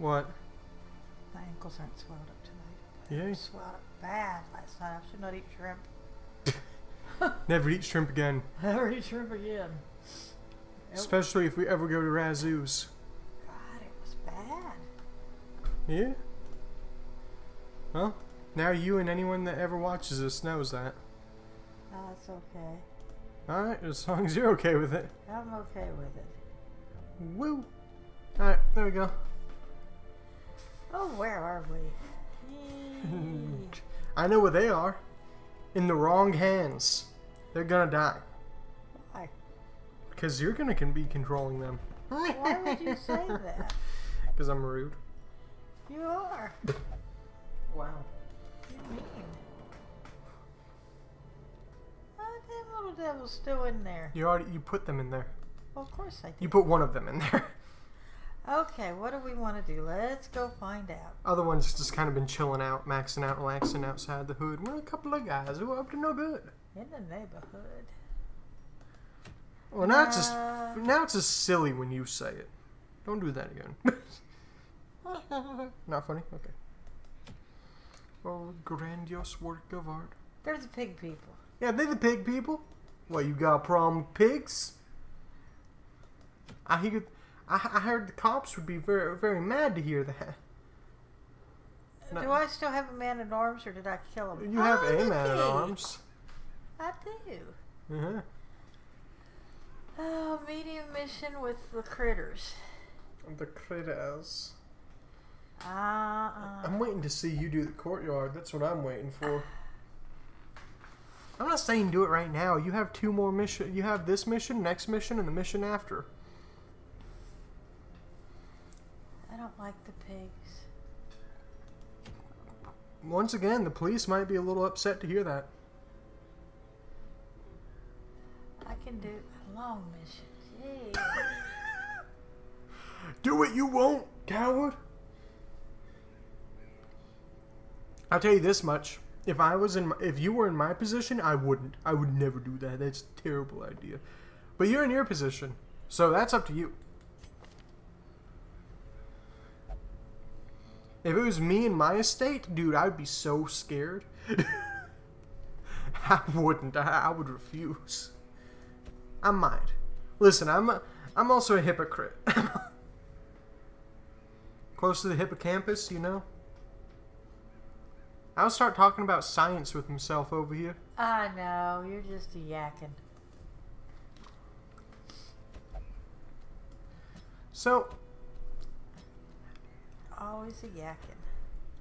What? My ankles aren't swelled up tonight. Yeah. They swelled up bad last night. I should not eat shrimp. Never eat shrimp again. Never eat shrimp again. Especially if we ever go to Razoo's. God, it was bad. Yeah? Well, now you and anyone that ever watches this knows that. That's okay. Alright, as long as you're okay with it. I'm okay with it. Woo! Alright, there we go. Oh, where are we? I know where they are. In the wrong hands. They're gonna die. Why? Because you're gonna be controlling them. Why would you say that? Because I'm rude. You are. Wow. What do you mean? Oh, that little devil's still in there. You put them in there. Well, of course I did. You put one of them in there. Okay, what do we want to do? Let's go find out. Other ones just kind of been chilling out, maxing out, relaxing outside the hood. We're a couple of guys who are up to no good. In the neighborhood. Well, now it's just silly when you say it. Don't do that again. Not funny? Okay. Oh, grandiose work of art. They're the pig people. Yeah, they're the pig people. What, you got a problem with pigs? I heard the cops would be very, very mad to hear that. Do I still have a man at arms, or did I kill him? You have a man at arms. I do. Uh-huh. Oh, medium mission with the critters. The critters. Uh-uh. I'm waiting to see you do the courtyard. That's what I'm waiting for. I'm not saying do it right now. You have 2 more missions. You have this mission, next mission, and the mission after. I don't like the pigs. Once again, the police might be a little upset to hear that. I can do a long mission. Yay. Do it, you won't, coward. I'll tell you this much: if you were in my position, I wouldn't. I would never do that. That's a terrible idea. But you're in your position, so that's up to you. If it was me in my estate, dude, I'd be so scared. I wouldn't. I would refuse. I might. Listen, I'm also a hypocrite. Close to the hippocampus, you know? I'll start talking about science with himself over here. I know, you're just a yakking. So, Always a yakking.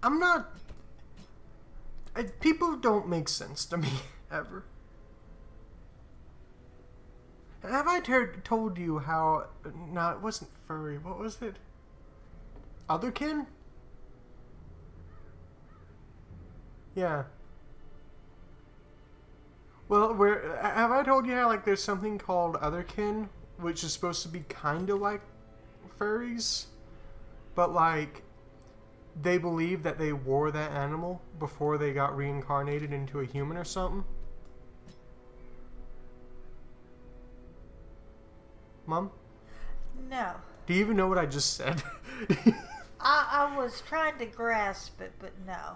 I'm not... people don't make sense to me, ever. Have I told you how... No, it wasn't furry. What was it? Otherkin? Yeah. Well, have I told you how, like, there's something called Otherkin, which is supposed to be kind of like furries? But, like, they believe that they wore that animal before they got reincarnated into a human or something? Mom? No. Do you even know what I just said? I was trying to grasp it, but no.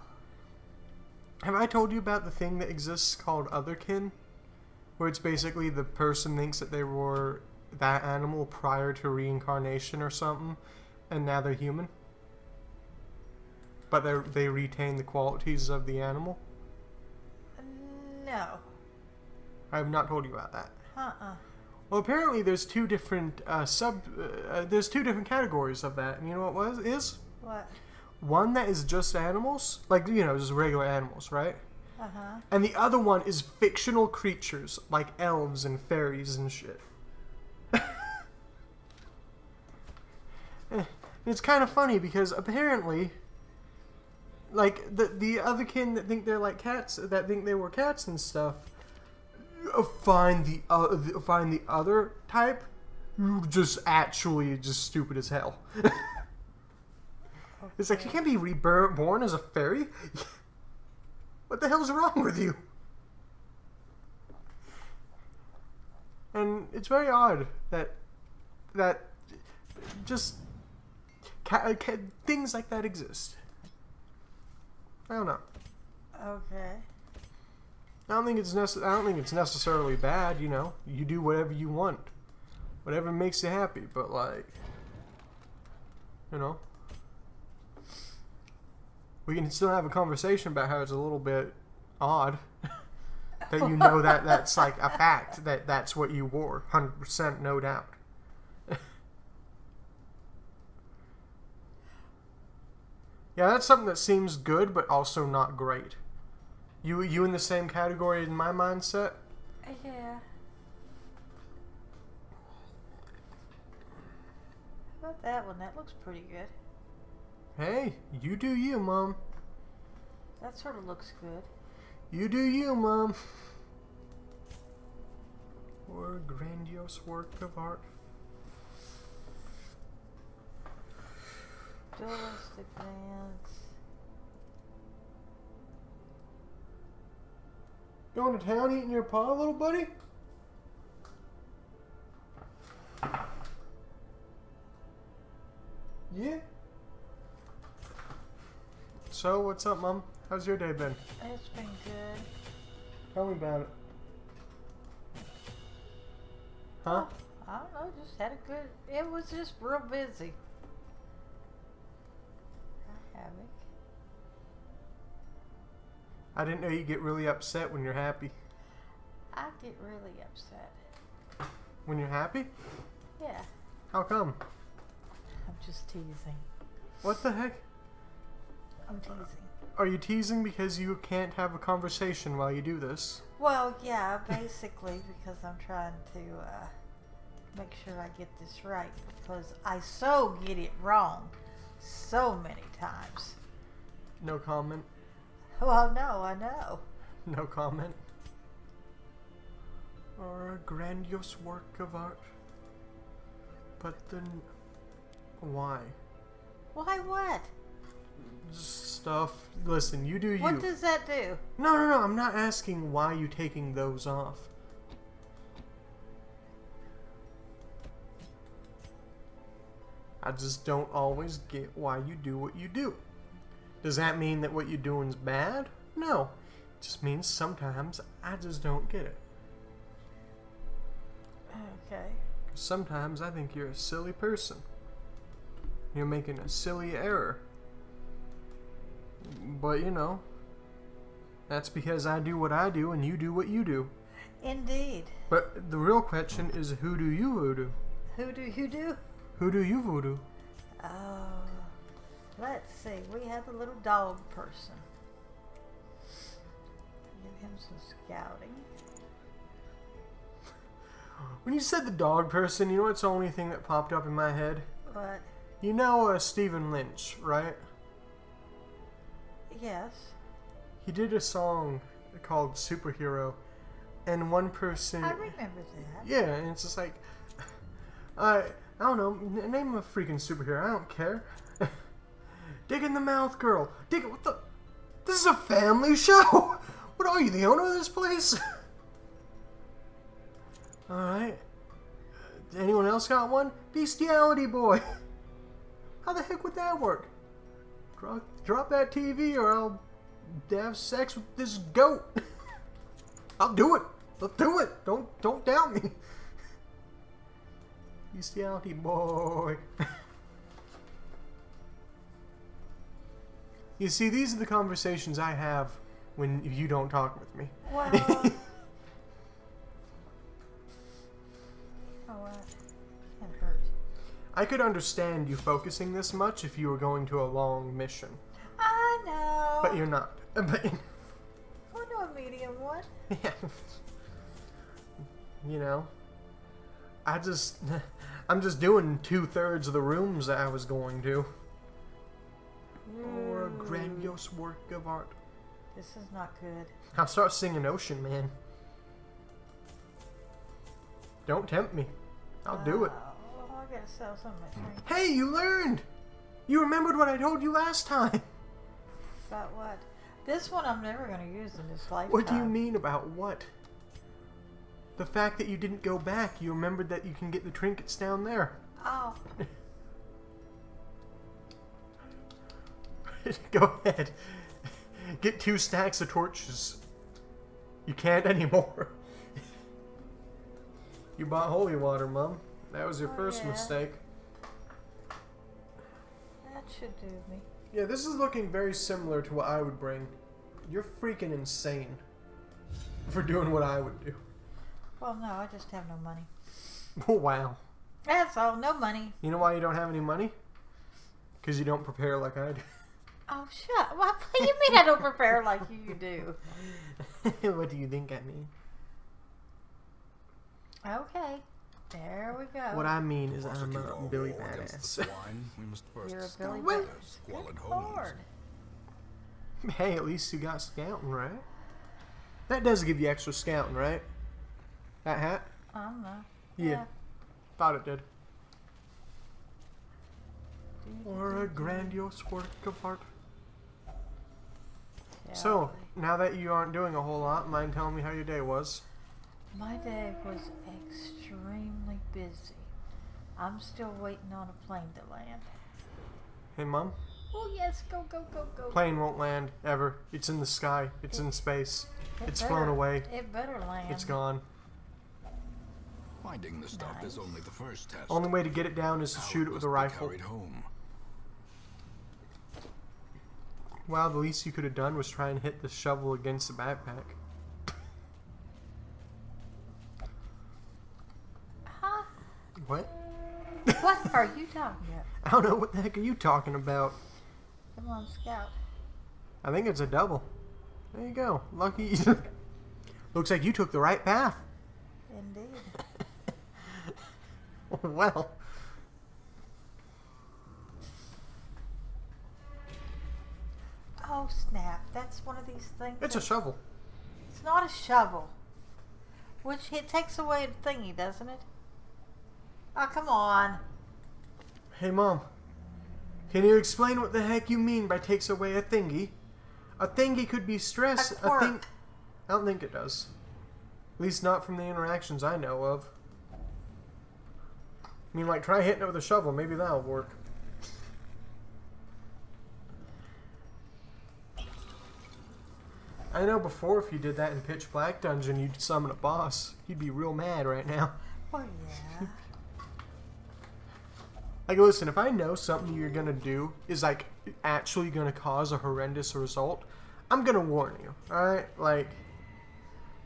Have I told you about the thing that exists called Otherkin? Where it's basically the person thinks that they were that animal prior to reincarnation or something, and now they're human? But they retain the qualities of the animal? No. I have not told you about that. Well, apparently there's 2 different there's 2 different categories of that. And you know what is? What? One that is just animals, like, you know, just regular animals, right? Uh-huh. And the other one is fictional creatures, like elves and fairies and shit. It's kind of funny because apparently, like, the other kin that think they're like cats, that think they were cats and stuff, find the other type just actually just stupid as hell. Okay. It's like, you can't be reborn as a fairy. What the hell's wrong with you? And it's very odd that just Things like that exist. I don't know. Okay. I don't think it's necessarily bad. You know, you do whatever you want, whatever makes you happy. But like, you know, we can still have a conversation about how it's a little bit odd that you know that that's like a fact that that's what you wore, 100%, no doubt. Yeah, that's something that seems good, but also not great. You in the same category in my mindset? Yeah. How about that one? That looks pretty good. Hey, you do you, Mom. That sort of looks good. You do you, Mom. Or a grandiose work of art. Dualistic dance. Going to town eating your paw, little buddy? Yeah. So, what's up, Mom? How's your day been? It's been good. Tell me about it. Huh? I don't know, just had a good... It was just real busy. Havoc. I didn't know you get really upset when you're happy. I get really upset. When you're happy? Yeah. How come? I'm just teasing. What the heck? I'm teasing. Are you teasing because you can't have a conversation while you do this? Well, yeah, basically because I'm trying to make sure I get this right because I so get it wrong so many times. No comment? Well, no, I know. No comment? Or a grandiose work of art? But then... why? Why what? Stuff. Listen, you do you. What does that do? No, I'm not asking why you taking those off. I just don't always get why you do what you do. Does that mean that what you're doing is bad? No. It just means sometimes I just don't get it. Okay. Sometimes I think you're a silly person. You're making a silly error. But, you know, that's because I do what I do and you do what you do. Indeed. But the real question is, who do you voodoo? Who do you do? Who do you voodoo? Oh, let's see. We have the little dog person. Give him some scouting. When you said the dog person, you know what's the only thing that popped up in my head? What? You know Stephen Lynch, right? Yes. He did a song called Superhero, and one person... I remember that. Yeah, and it's just like... I don't know, name a freaking superhero, I don't care. Dig in the mouth, girl. Dig it, what the... This is a family show! What are you, the owner of this place? Alright. Anyone else got one? Bestiality Boy. How the heck would that work? Drop that TV or I'll have sex with this goat. I'll do it. Let's do it. Don't doubt me. Bestiality Boy. You see, these are the conversations I have when you don't talk with me. Well... Can't hurt. I could understand you focusing this much if you were going to a long mission. I know. But you're not. But We'll do a medium one. yeah. You know, I'm just doing 2/3 of the rooms that I was going to. Or a grandiose work of art. This is not good. I'll start singing Ocean Man. Don't tempt me. I'll do it. Oh, I gotta sell some of my drink. Hey, you learned! You remembered what I told you last time. About what? This one I'm never gonna use in this lifetime. What do you mean about what? The fact that you didn't go back. You remembered that you can get the trinkets down there. Oh. Go ahead. Get 2 stacks of torches. You can't anymore. You bought holy water, Mom. That was your first mistake. That should do me. Yeah, this is looking very similar to what I would bring. You're freaking insane for doing what I would do. Well, no, I just have no money. Oh, wow. That's all, no money. You know why you don't have any money? Because you don't prepare like I do. Oh, shut. What do you mean I don't prepare like you do? What do you think I mean? Okay. There we go. What I mean is I'm a Billy Badass. You're a Billy Badass. Good Lord. Hey, at least you got scouting, right? That does give you extra scouting, right? That hat? I don't know. Yeah. Thought it did. Or a grandiose work of art. So, now that you aren't doing a whole lot, mind telling me how your day was? My day was extremely busy. I'm still waiting on a plane to land. Hey, Mom? Oh, yes, go, go, go, go. Plane won't land, ever. It's in the sky. It's in space. It's flown away. It better land. It's gone. Finding the stuff is only the first test. Only way to get it down is to shoot it with a rifle. Home. Wow, the least you could have done was try and hit the shovel against the backpack. Huh? What? What are you talking about? I don't know what the heck are you talking about. Come on, Scout. I think it's a double. There you go. Lucky. Looks like you took the right path. Indeed. Well. Oh, snap. That's one of these things. It's a shovel. It's not a shovel. Which it takes away a thingy, doesn't it? Oh, come on. Hey, Mom. Can you explain what the heck you mean by takes away a thingy? A thingy could be stress. A quirk. I don't think it does. At least not from the interactions I know of. I mean, like, try hitting it with a shovel. Maybe that'll work. I know before if you did that in Pitch Black Dungeon, you'd summon a boss. You'd be real mad right now. Oh, yeah. Like, listen, if I know something you're gonna do is, like, actually gonna cause a horrendous result, I'm gonna warn you, alright? Like,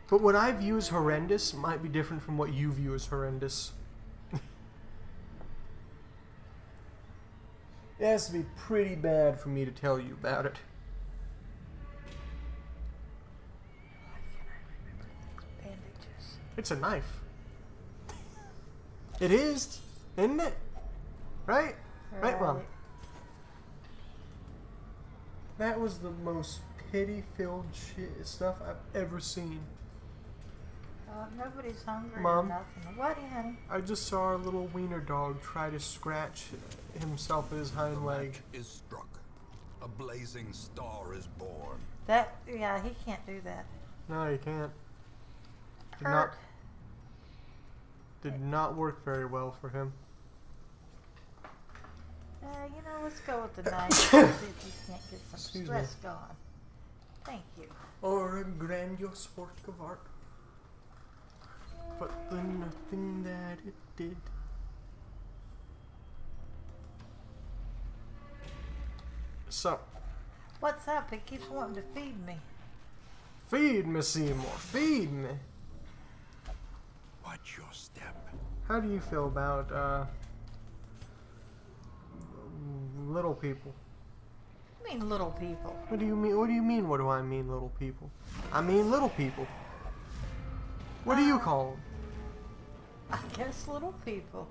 but what I view as horrendous might be different from what you view as horrendous. It has to be pretty bad for me to tell you about it. Why can't I remember these bandages? It's a knife. It is, isn't it? Right? Right, Mom? That was the most pity-filled shit stuff I've ever seen. Nobody's hungry Mom? or nothing. What, honey? I just saw our little wiener dog try to scratch himself with his hind leg. Match is struck. A blazing star is born. Yeah, he can't do that. No, you can't. Hurt. Did not work very well for him. You know, let's go with the knife. See if you can't get some Excuse stress going. Thank you. Or a grandiose work of art. But the nothing that it did. So. What's up? He keeps wanting to feed me. Feed me, Seymour. Feed me. Watch your step. How do you feel about, little people? I mean little people. What do you mean? What do you mean? What do I mean, little people? I mean little people. What do you call them? I guess little people.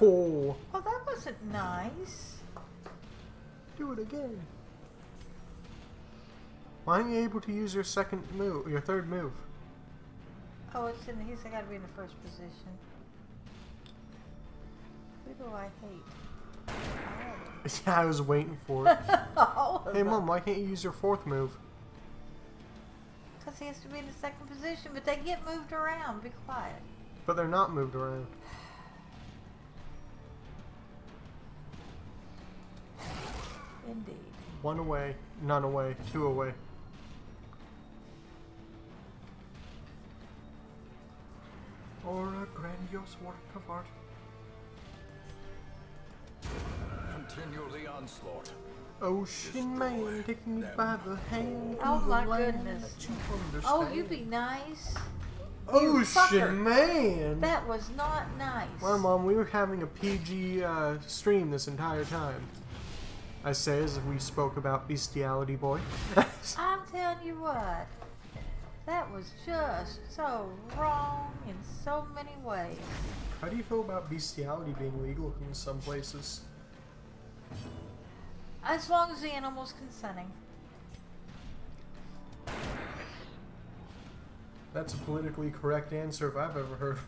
Oh. Oh, that wasn't nice. Do it again. Why aren't you able to use your second move, your third move? Oh, he's got to be in the first position. Who do I hate? Yeah, I was waiting for it. Oh, Hey, Mom, why can't you use your fourth move? because he has to be in the second position, but they get moved around. Be quiet. But they're not moved around. Indeed. One away, none away, two away. Or a grandiose work of art. Continue the onslaught. Ocean man, take me by the hand. Oh to the my land goodness. that you understand. Oh, you be nice. Ocean fucker. man. That was not nice. Well, Mom, we were having a PG stream this entire time. I say as if we spoke about bestiality, boy. I'm telling you what. That was just so wrong in so many ways. How do you feel about bestiality being legal in some places? As long as the animal's consenting. That's a politically correct answer if I've ever heard.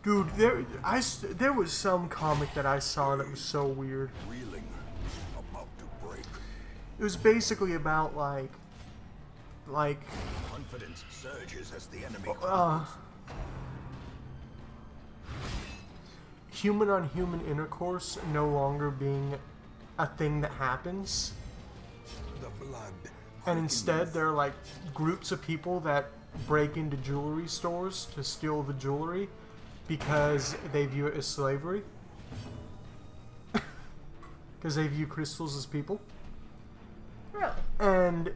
Dude, there was some comic that I saw that was so weird. Reeling. About to break. It was basically about like Confidence surges as the enemy crumbles. human on human intercourse no longer being a thing that happens, The blood. and instead there are like groups of people that break into jewelry stores to steal the jewelry because they view it as slavery. Because they view crystals as people. Really? And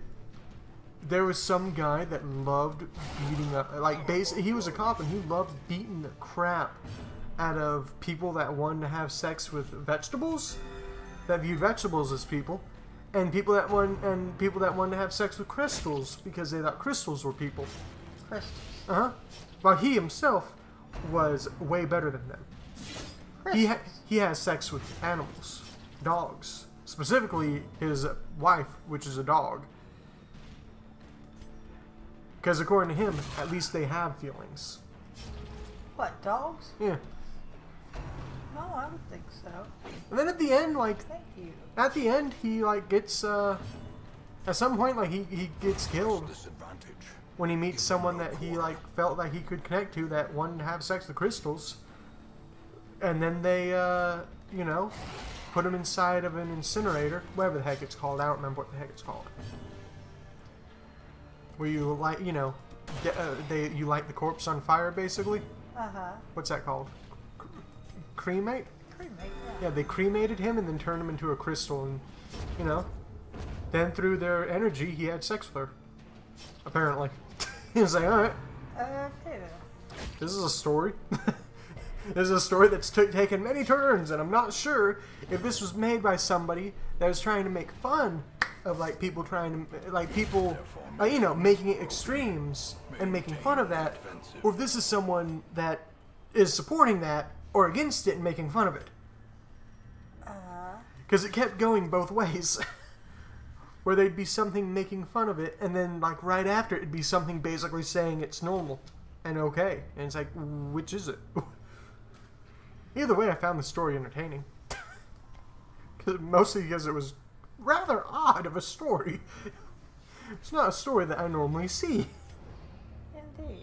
there was some guy that loved beating up, like, he was a cop and he loved beating the crap out of people that wanted to have sex with vegetables, that viewed vegetables as people, and people that wanted to have sex with crystals because they thought crystals were people. Crystals. While he himself was way better than them. He has sex with animals, dogs, specifically his wife, which is a dog. Because according to him, at least they have feelings. What, dogs? Yeah. No, I would think so. And then at the end, like, Thank you. at the end, he, like, gets, at some point, like, he gets killed Disadvantage. when he meets someone that he, like, felt like he could connect to that wanted to have sex with crystals. And then they, you know, put him inside of an incinerator, whatever the heck it's called. I don't remember what the heck it's called. Where you light, you know, you light the corpse on fire, basically. What's that called? Cremate? Cremate, Yeah, they cremated him and then turned him into a crystal, and you know, then through their energy, he had sex with her. Apparently, he was like, "All right, Okay then. this is a story." This is a story that's taken many turns, and I'm not sure if this was made by somebody that was trying to make fun of, like, people trying to, like, people, you know, making it extremes and making fun of that, or if this is someone that is supporting that or against it and making fun of it. Because it kept going both ways. Where there'd be something making fun of it, and then, like, right after it'd be something basically saying it's normal and okay. And it's like, which is it? Either way, I found the story entertaining. Mostly because it was rather odd of a story. It's not a story that I normally see. Indeed.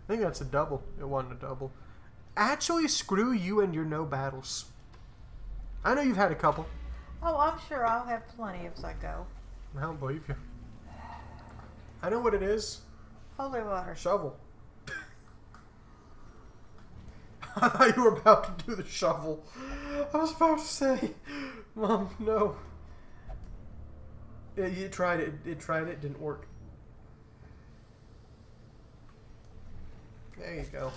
I think that's a double. It wasn't a double. Actually, screw you and your no battles. I know you've had a couple. Oh, I'm sure I'll have plenty as I go. I don't believe you. I know what it is. Holy water. Shovel. I thought you were about to do the shovel. I was about to say, Mom, no. Yeah, you tried it. It didn't work. There you go.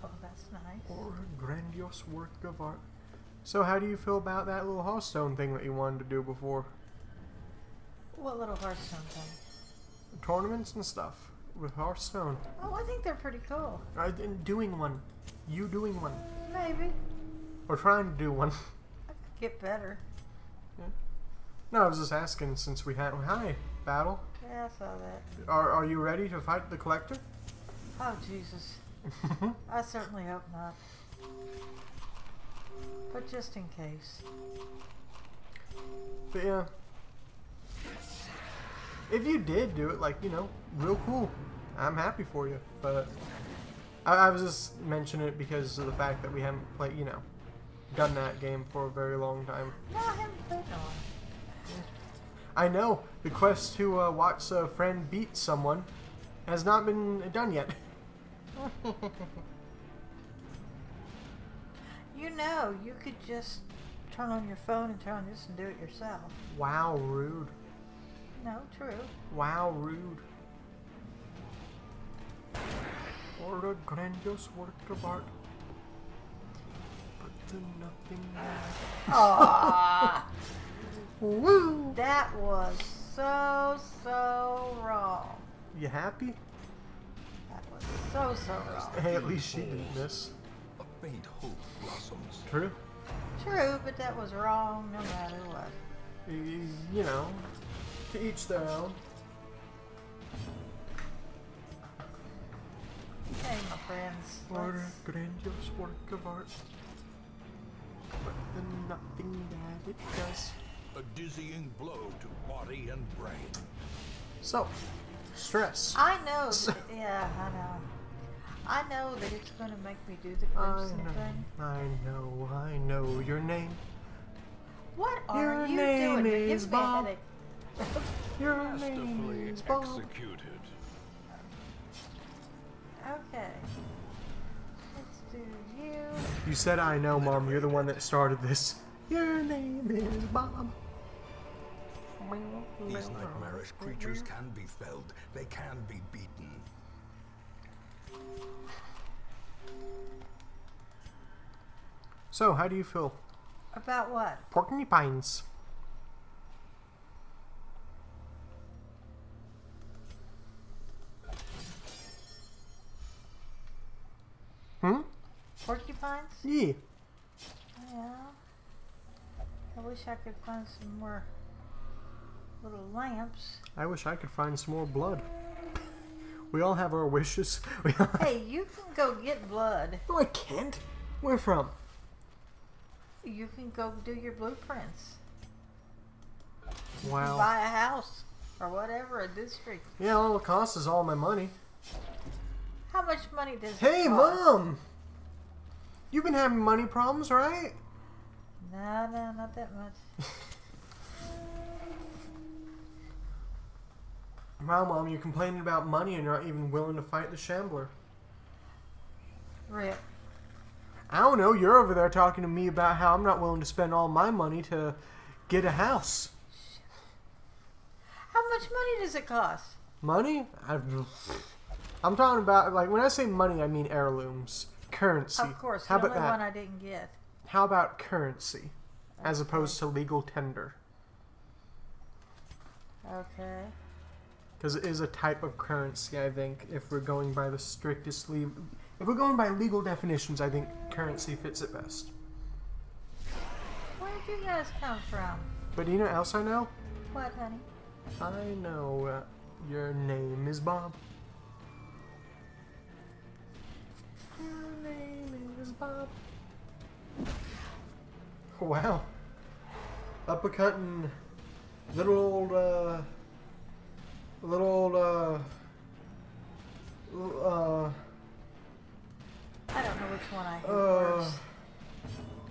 Oh, that's nice. Or a grandiose work of art. So how do you feel about that little Hearthstone thing that you wanted to do before? What little Hearthstone thing? Tournaments and stuff with Hearthstone. Oh, I think they're pretty cool. Doing one. You doing one. Maybe. Or trying to do one. I could get better. Yeah. No, I was just asking since we had... Hi, Battle. Yeah, I saw that. Are you ready to fight the Collector? Oh, Jesus. I certainly hope not. But just in case. But yeah. If you did do it, like, you know, real cool. I'm happy for you, but I was just mentioning it because of the fact that we haven't played, you know, done that game for a very long time. No, I haven't played no one. I know the quest to watch a friend beat someone has not been done yet. You know, you could just turn on your phone and turn on this and do it yourself. Wow, rude. No, true. Wow, rude. Or a grandiose work of art, but to nothing. Aww. Woo! That was so wrong. You happy? That was so wrong. Hey, at least she didn't miss. A faint hope blossoms. True. True, but that was wrong no matter what. You know, to each their own. Hey, my friends. Or let's- a grandiose work of art, but the nothing that it does. A dizzying blow to body and brain. So, stress. I know. Yeah, I know. I know that it's going to make me do the gruesome thing. I know your name. What Your are you name doing? is Give me a Bob. headache. Your Masterfully name is Bob. executed. Okay. Let's do you. You said I know, Mom. You're the one that started this. Your name is Bob. These nightmarish creatures can be felled. They can be beaten. So, how do you feel? About what? Porcupines. Hmm? Porcupines? Yeah. Yeah. I wish I could find some more little lamps. I wish I could find some more blood. We all have our wishes. We all Hey, you can go get blood. No, I can't. Where from? You can go do your blueprints. Wow. Buy a house or whatever, a district. Yeah, all it costs is all my money. How much money does it Hey, cost? Mom! You've been having money problems, right? No, not that much. Wow, Mom, you're complaining about money and you're not even willing to fight the Shambler. Rip. I don't know, you're over there talking to me about how I'm not willing to spend all my money to get a house. How much money does it cost? Money? I'm talking about, like, when I say money, I mean heirlooms. Currency. Of course, How the about only that? one I didn't get. How about currency? As opposed to legal tender. Okay. Because it is a type of currency, I think, if we're going by the strictest if we're going by legal definitions, I think currency fits it best. Where did you guys come from? But you know what else I know? What, honey? I know your name is Bob. Your name is Bob. Wow. Uppercutting little old, I don't know which one I hate worse.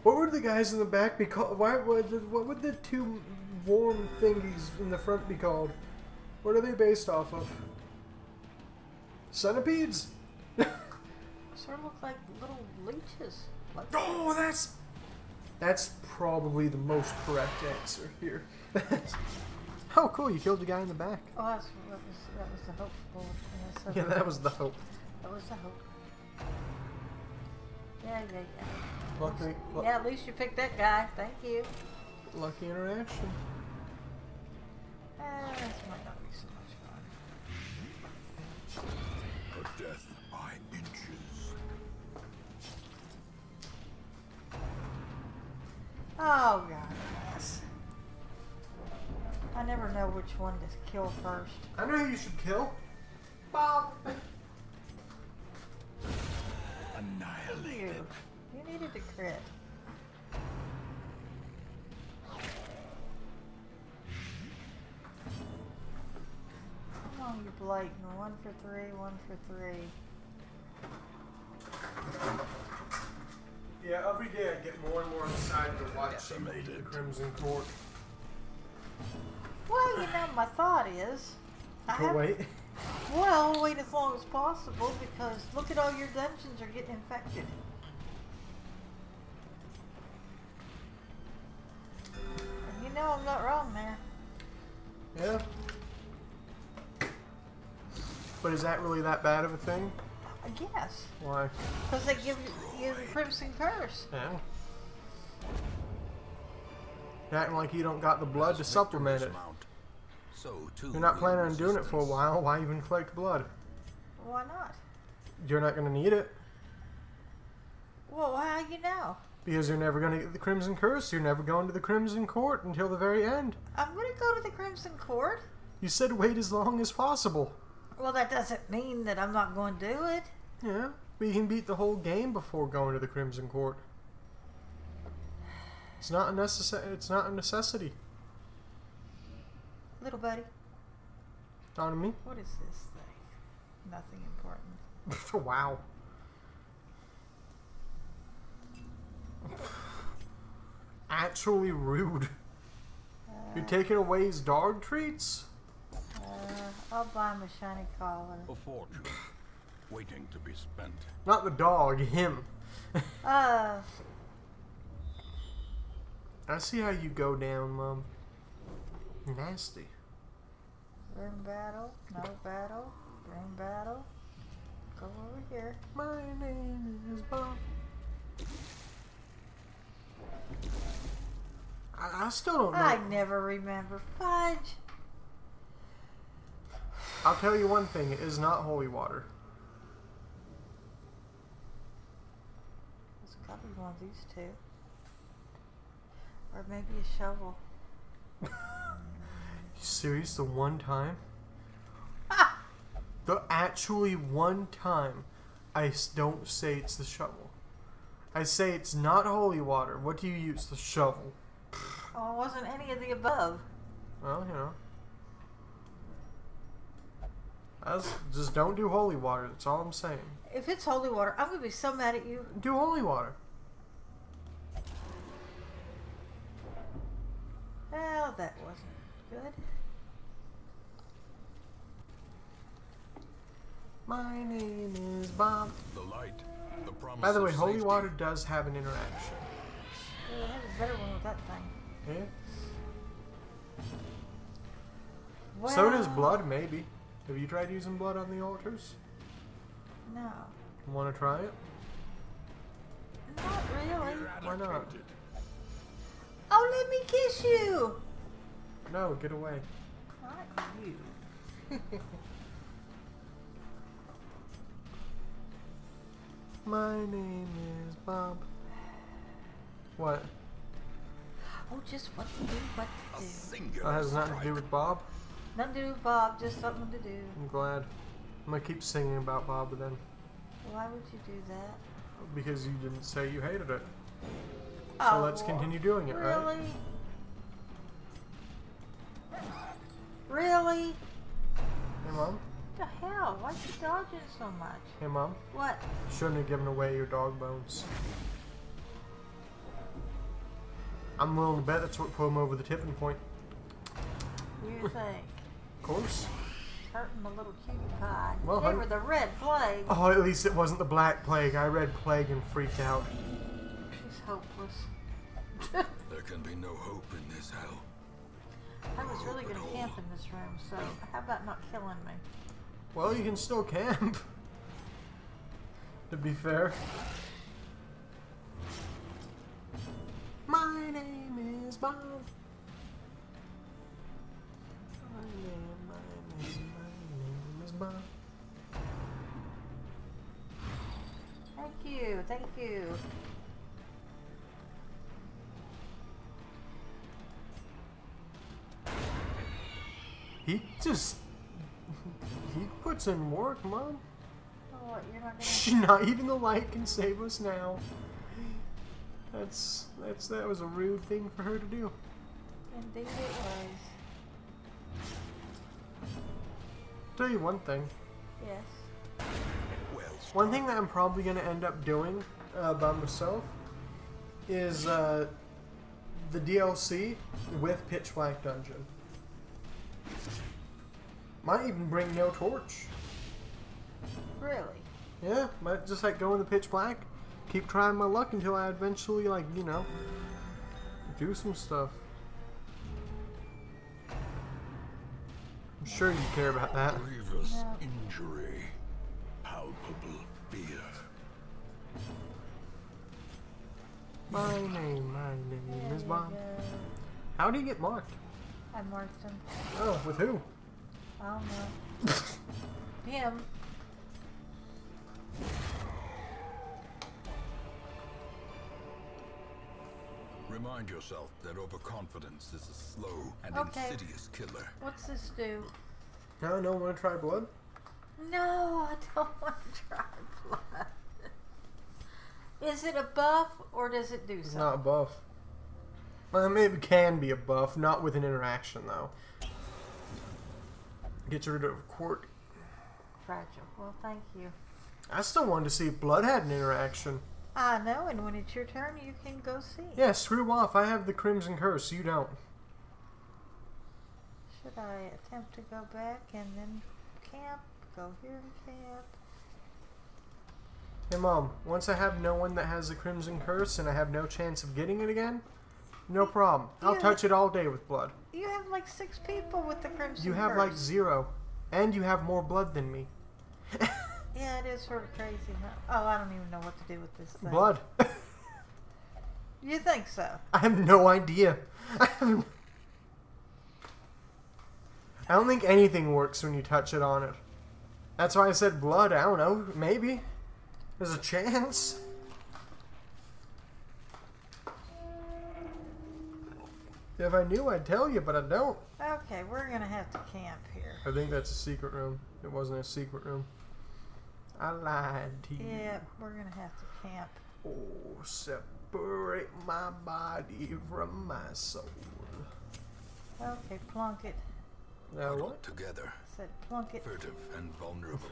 what would the guys in the back be called? What would the two warm thingies in the front be called? What are they based off of? Centipedes? Sort of look like little leeches. Like, Oh, that's probably the most correct answer here. Oh, cool! You killed the guy in the back. oh, that was the hopeful. Yeah, that was the hope. That was the hope. Yeah. Lucky, Yeah, at least you picked that guy. Thank you. lucky interaction. This might not be so much fun. A death by inches. Oh, God, yes. I never know which one to kill first. I know who you should kill. Bob. Annihilated. You needed to crit. Come on, you blatant. 1 for 3, 1 for 3. Yeah, every day I get more and more excited to watch some of the Crimson Court. Well, you know, my thought is... Wait. Well, wait as long as possible, because look at all your dungeons are getting infected. And you know I'm not wrong there. Yeah. But is that really that bad of a thing? I guess. Why? Because they give you the Crimson Curse. Yeah. You're acting like you don't got the blood to supplement it. You're not planning on doing it for a while. Why even collect blood? Why not? You're not going to need it. Well, how you know? Because you're never going to get the Crimson Curse. You're never going to the Crimson Court until the very end. I'm going to go to the Crimson Court. You said wait as long as possible. Well, that doesn't mean that I'm not going to do it. Yeah, but you can beat the whole game before going to the Crimson Court. It's not a It's not a necessity. Little buddy. On me. What is this thing? Nothing important. Wow. Actually rude. You're taking away his dog treats? I'll buy him a shiny collar. A fortune waiting to be spent. Not the dog, him. Uh, I see how you go down, Mom. Nasty. room battle, no battle, room battle. Go over here. My name is Bob. I still don't know. I never remember. Fudge. I'll tell you one thing, it is not holy water. There's gotta be one of these two. Or maybe a shovel. You serious? The one time? Ah! The actually one time I don't say it's the shovel. I say it's not holy water. What do you use? The shovel. Oh, it wasn't any of the above. Well, you know. Just don't do holy water. That's all I'm saying. If it's holy water, I'm gonna be so mad at you. Do holy water. Well, that wasn't good. My name is Bob. The light, the promise. By the way, of holy safety. water does have an interaction. Yeah, I have a better one with that thing. Yeah. Well, So does blood, maybe. Have you tried using blood on the altars? No. Want to try it? Not really. Why not? Oh, let me kiss you! No, get away. Not you. My name is Bob. What? Oh, just what to do, what A to do. singular That has nothing to do strike. with Bob. Nothing to do with Bob, just something to do. I'm glad. I'm gonna keep singing about Bob then. Why would you do that? Because you didn't say you hated it. So Oh, let's continue doing it, right? Really? Really? Hey, Mom? What the hell? Why you dodging so much? Hey, Mom? What? Shouldn't have given away your dog bones. I'm willing to bet that's what put him over the tipping point. You think? Of course. Hurting the little cutie pie. Well, They hun- were the red plague. Oh, at least it wasn't the Black Plague. I read Plague and freaked out. She's hopeless. There can be no hope in this hell. I was really going to camp in this room, so how about not killing me? Well, you can still camp. To be fair. My name is Bob. My name is Bob. Thank you, thank you. He just... He puts in work, Mom. Oh, what, you're not Shh, going to... not even the light can save us now. That was a rude thing for her to do. Indeed it was. Tell you one thing. Yes. Well, One thing that I'm probably going to end up doing by myself is the DLC with Pitch Black Dungeon. Might even bring no torch. Really? Yeah, might just like go in the Pitch Black, keep trying my luck until I eventually, like, you know, do some stuff. I'm sure you care about that. grievous No. injury, palpable fear. My name is There Bob. you go. How do you get marked? I marked him. Oh, with who? I don't know. Him. Remind yourself that overconfidence is a slow and Okay. insidious killer. What's this do? No, no, want to try blood? No, I don't want to try blood. Is it a buff or does it do It's something? not a buff. Well, maybe it can be a buff, not with an interaction though. Get rid of quirk. Fragile. Well, thank you. I still wanted to see if blood had an interaction. I know, and when it's your turn, you can go see. Yeah, screw off. I have the Crimson Curse. You don't. Should I attempt to go back and then camp? Go here and camp? Hey, Mom. Once I have no one that has the Crimson Curse and I have no chance of getting it again, no problem. I'll Yeah. touch it all day with blood. You have like 6 people with the Crimson You have Curse. like 0. And you have more blood than me. Yeah, it is sort of crazy, huh? Oh, I don't even know what to do with this thing. Blood. You think so? I have no idea. I don't think anything works when you touch it on it. That's why I said blood. I don't know. Maybe. There's a chance. If I knew, I'd tell you, but I don't. Okay, we're gonna have to camp here. I think that's a secret room. It wasn't a secret room. I lied to you. Yeah, we're gonna have to camp. Oh, separate my body from my soul. Okay, plunk it. Now Huddled what? together, I said plunk it. furtive and vulnerable.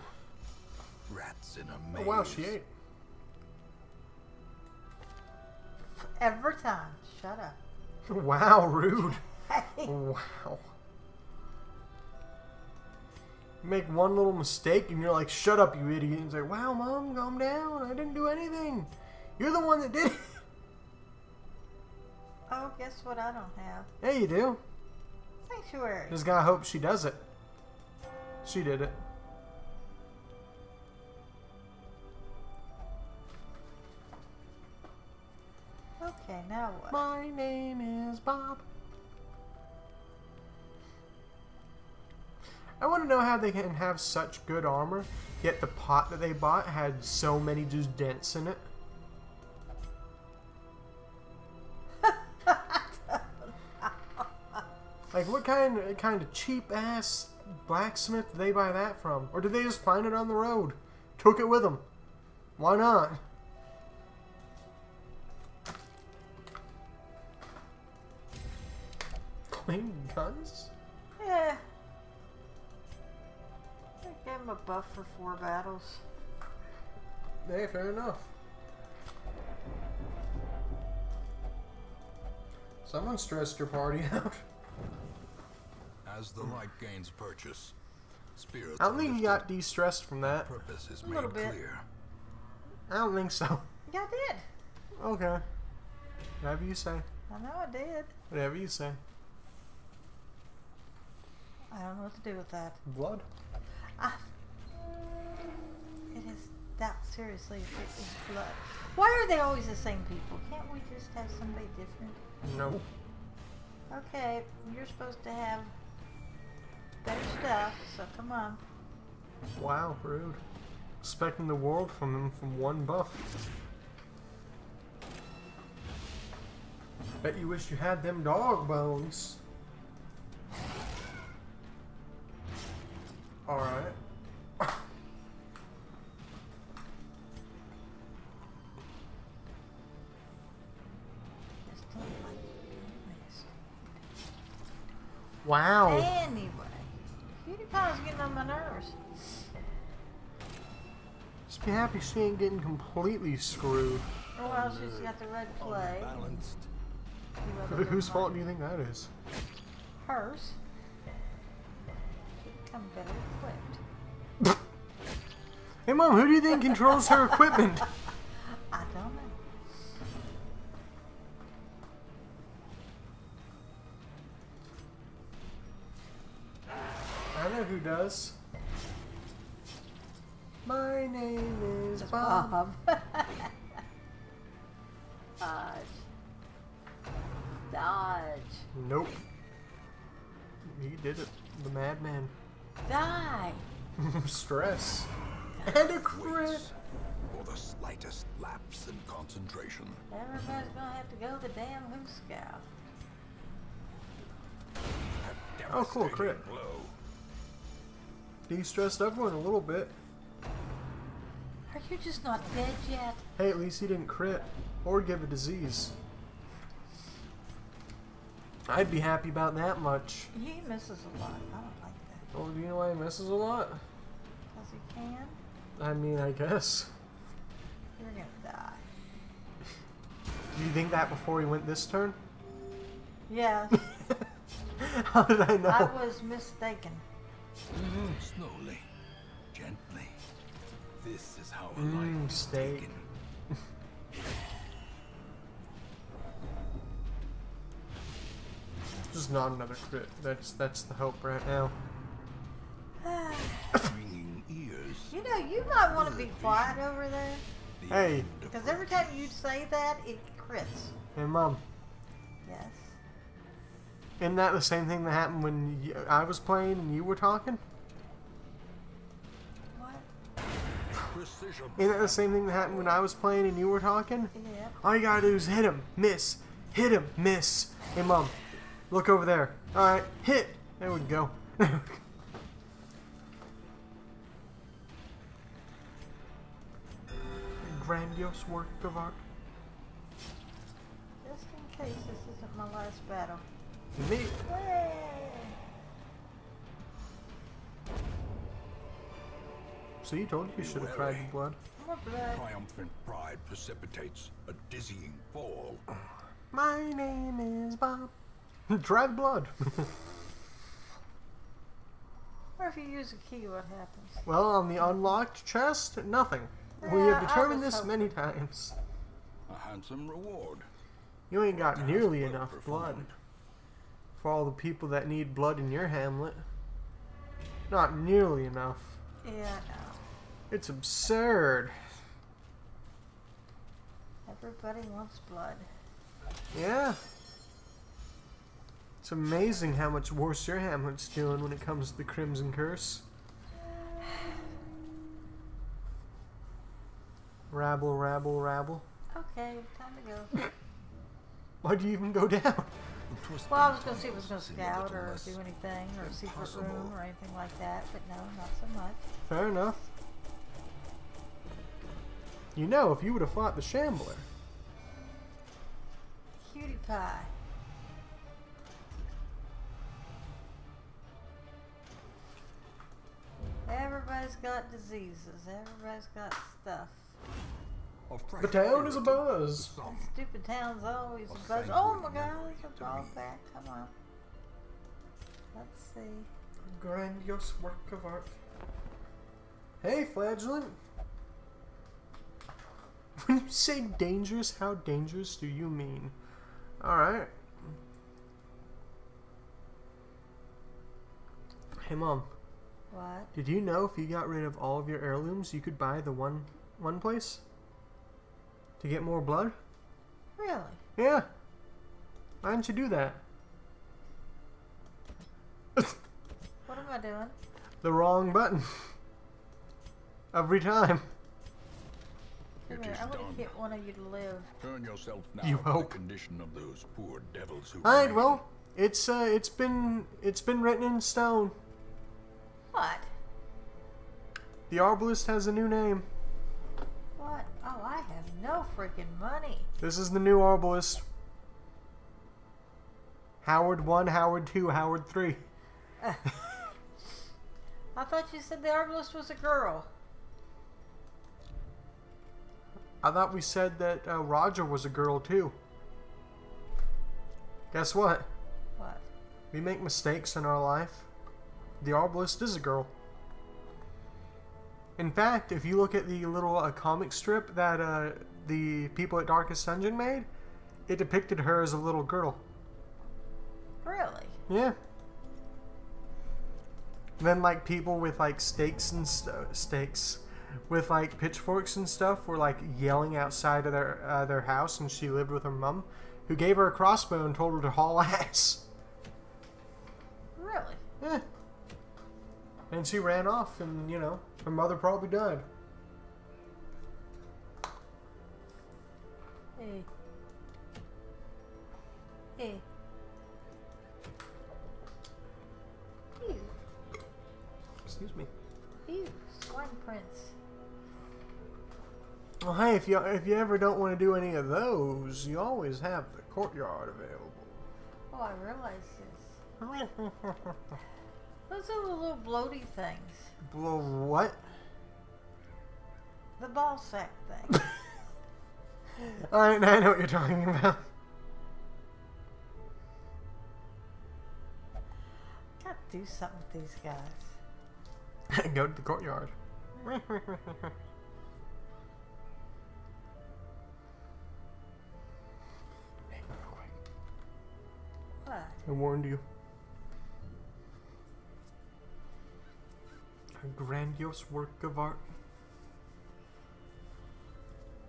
Rats in a Oh maze. wow, she ate. Every time. Shut up. Wow, rude. Hey. Wow. You make one little mistake and you're like, shut up, you idiot. And it's like, wow, Mom, calm down. I didn't do anything. You're the one that did it. Oh, guess what I don't have? Yeah, you do. Sanctuary. Just gotta hope she does it. She did it. Okay, now what? My name is Bob. I want to know how they can have such good armor, yet the pot that they bought had so many just dents in it. Like, what kind of cheap ass blacksmith did they buy that from? Or did they just find it on the road? Took it with them? Why not? Clean guns? Yeah. I gave him a buff for 4 battles. Hey, fair enough. Someone stressed your party out. As the light gains purchase, spirits I don't are think you lifted, got de-stressed from that. purpose is A little made bit. clear. I don't think so. Yeah, I did. Okay. Whatever you say. I know I did. Whatever you say. I don't know what to do with that. Blood? Ah. It is that, seriously, it is blood. Why are they always the same people? Can't we just have somebody different? No. Okay, you're supposed to have better stuff, so come on. Wow, rude. Expecting the world from them from one buff. Bet you wish you had them dog bones. Alright. Just don't like this. Wow. Anyway, Cutie Pie's getting on my nerves. Just be happy she ain't getting completely screwed. Oh, well, she's got the red clay. Unbalanced. Whose fault do you think that is? Hers. She'd come better equipped. Hey Mom, who do you think controls her equipment? I don't know. I know who does. My name is Bob. Dodge. Dodge. Nope. He did it. The madman. Die. Stress. And a crit. Waits for the slightest lapse in concentration. Everybody's gonna have to go the damn Who Scout. A Oh, cool, crit. devastating blow. De-stressed everyone a little bit. Are you just not dead yet? Hey, at least he didn't crit. Or give a disease. I'd be happy about that much. He misses a lot. I don't like that. Well, do you know why he misses a lot? Because he can. I mean, I guess. You're gonna die. Do you think that before he went this turn? Yeah, How did I know? I was mistaken. Slowly, gently. This is how a life is steak. taken. Just not another crit. That's the hope right now. Ringing ears. You know, you might want to be quiet over there. The Hey. end of Because every time you say that, it crits. Hey, Mom. Yes. Isn't that the same thing that happened when I was playing and you were talking? What? precision. Isn't that the same thing that happened when I was playing and you were talking? Yeah. All you gotta do is hit him, miss. Hit him, miss. Hey, Mom. Look over there. Alright, hit. There we go. Grandiose work of art. Just in case this isn't my last battle. Me. Way! So you told you should have tried the blood. More blood. Triumphant pride precipitates a dizzying fall. My name is Bob. Try the blood. Or if you use a key, what happens? Well, on the unlocked chest, nothing. We Yeah, have I determined was this hoping. many times. A handsome reward. You ain't got nearly Well enough blood performed. for all the people that need blood in your hamlet. Not nearly enough. Yeah, I know. It's absurd. Everybody wants blood. Yeah. It's amazing how much worse your hamlet's doing when it comes to the Crimson Curse. Rabble, rabble, rabble. Okay, time to go. Why'd you even go down? Well, I was going to see if it was going to scout or do anything or a secret room or anything like that, but no, not so much. Fair enough. You know, if you would have fought the Shambler. Cutie pie. Everybody's got diseases. Everybody's got stuff. The town is abuzz. Stupid town's always a buzz. Oh my god, it's a ball back. Come on. Let's see. Grandiose work of art. Hey, Flagellant. When you say dangerous, how dangerous do you mean? Alright. Hey, Mom. What? Did you know if you got rid of all of your heirlooms, you could buy the one place? To get more blood? Really? Yeah. Why didn't you do that? What am I doing? The wrong button. Every time. Come It here, is I'm going done. to get one of you to live. Turn yourself now You to hope. the condition of those poor devils who Alright, remain. well, it's been written in stone. What? The Arbalist has a new name. What? Oh, I have no freaking money. This is the new Arbalist. Howard 1, Howard 2, Howard 3. I thought you said the herbalist was a girl. I thought we said that Roger was a girl too. Guess what? What? We make mistakes in our life. The herbalist is a girl. In fact, if you look at the little comic strip that the people at Darkest Dungeon made, it depicted her as a little girl. Really? Yeah. Then like people with like stakes with like pitchforks and stuff were like yelling outside of their house, and she lived with her mom, who gave her a crossbow and told her to haul ass. Really? Yeah. And she ran off, and you know, her mother probably died. Hey. Hey. Ew. Excuse me. Ew. Swine prints. Well, hey, if you ever don't want to do any of those, you always have the courtyard available. Oh, I realize this. Those are the little bloaty things. Blow what? The ball sack thing. Alright, now I know what you're talking about. Gotta do something with these guys. Go to the courtyard. What? I warned you. A grandiose work of art.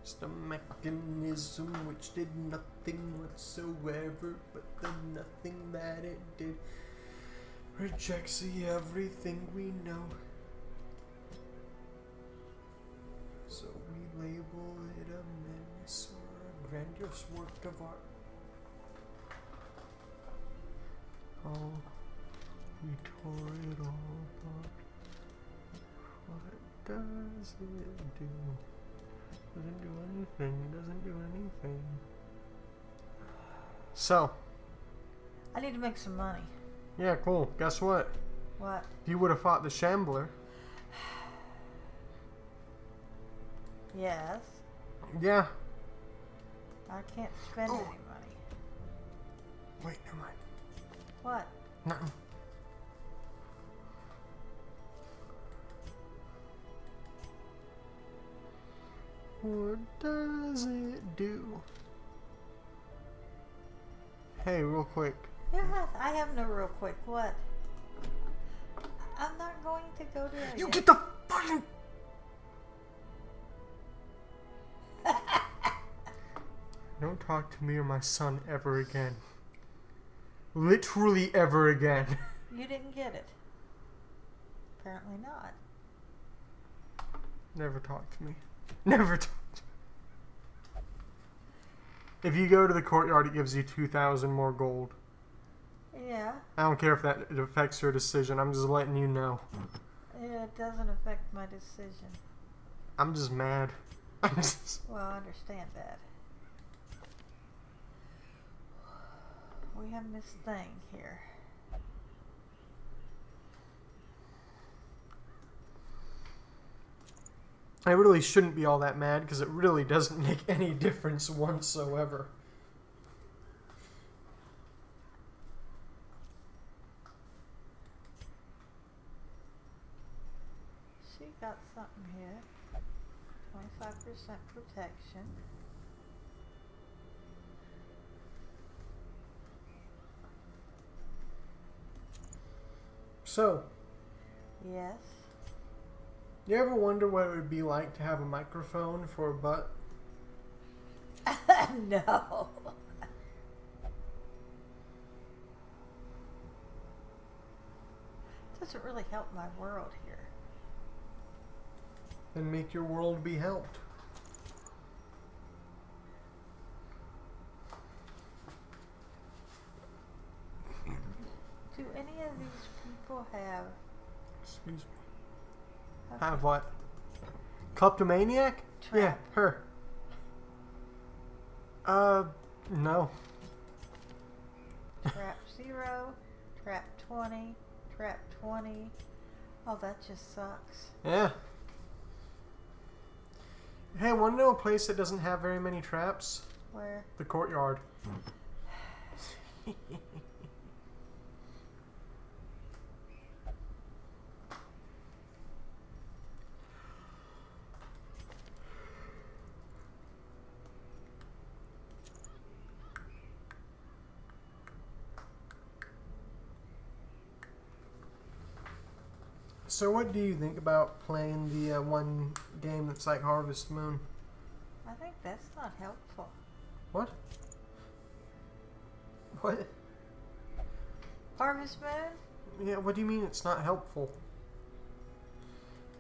Just a mechanism which did nothing whatsoever, but the nothing that it did rejects everything we know. So we label it a menace or a grandiose work of art. Oh, we tore it all apart. What does it do? Doesn't do anything, doesn't do anything. So. I need to make some money. Yeah, cool. Guess what? What? If you would have fought the Shambler. Yes. Yeah. I can't spend any money. Wait, never mind. What? Nothing. What does it do? Hey, real quick. Yeah, I have no real quick. What? I'm not going to go there. You yet. get the fucking... Don't talk to me or my son ever again. Literally ever again. You didn't get it. Apparently not. Never talk to me. Never talk to me. If you go to the courtyard, it gives you 2,000 more gold. Yeah. I don't care if that affects your decision. I'm just letting you know. Yeah, it doesn't affect my decision. I'm just mad. I'm just... Well, I understand that. We have this thing here. I really shouldn't be all that mad because it really doesn't make any difference whatsoever. She got something here. 25% protection. So, Yes. you ever wonder what it would be like to have a microphone for a butt? No. Doesn't really help my world here. And make your world be helped. Do any of these people have... Excuse me. Okay. Have what? Kleptomaniac? Yeah, Trap. her. No. Trap 0, trap 20, trap 20, Oh, that just sucks. Yeah. Hey, want to know a place that doesn't have very many traps? Where? The courtyard. So what do you think about playing the one game that's like Harvest Moon? I think that's not helpful. What? What? Harvest Moon? Yeah, what do you mean it's not helpful?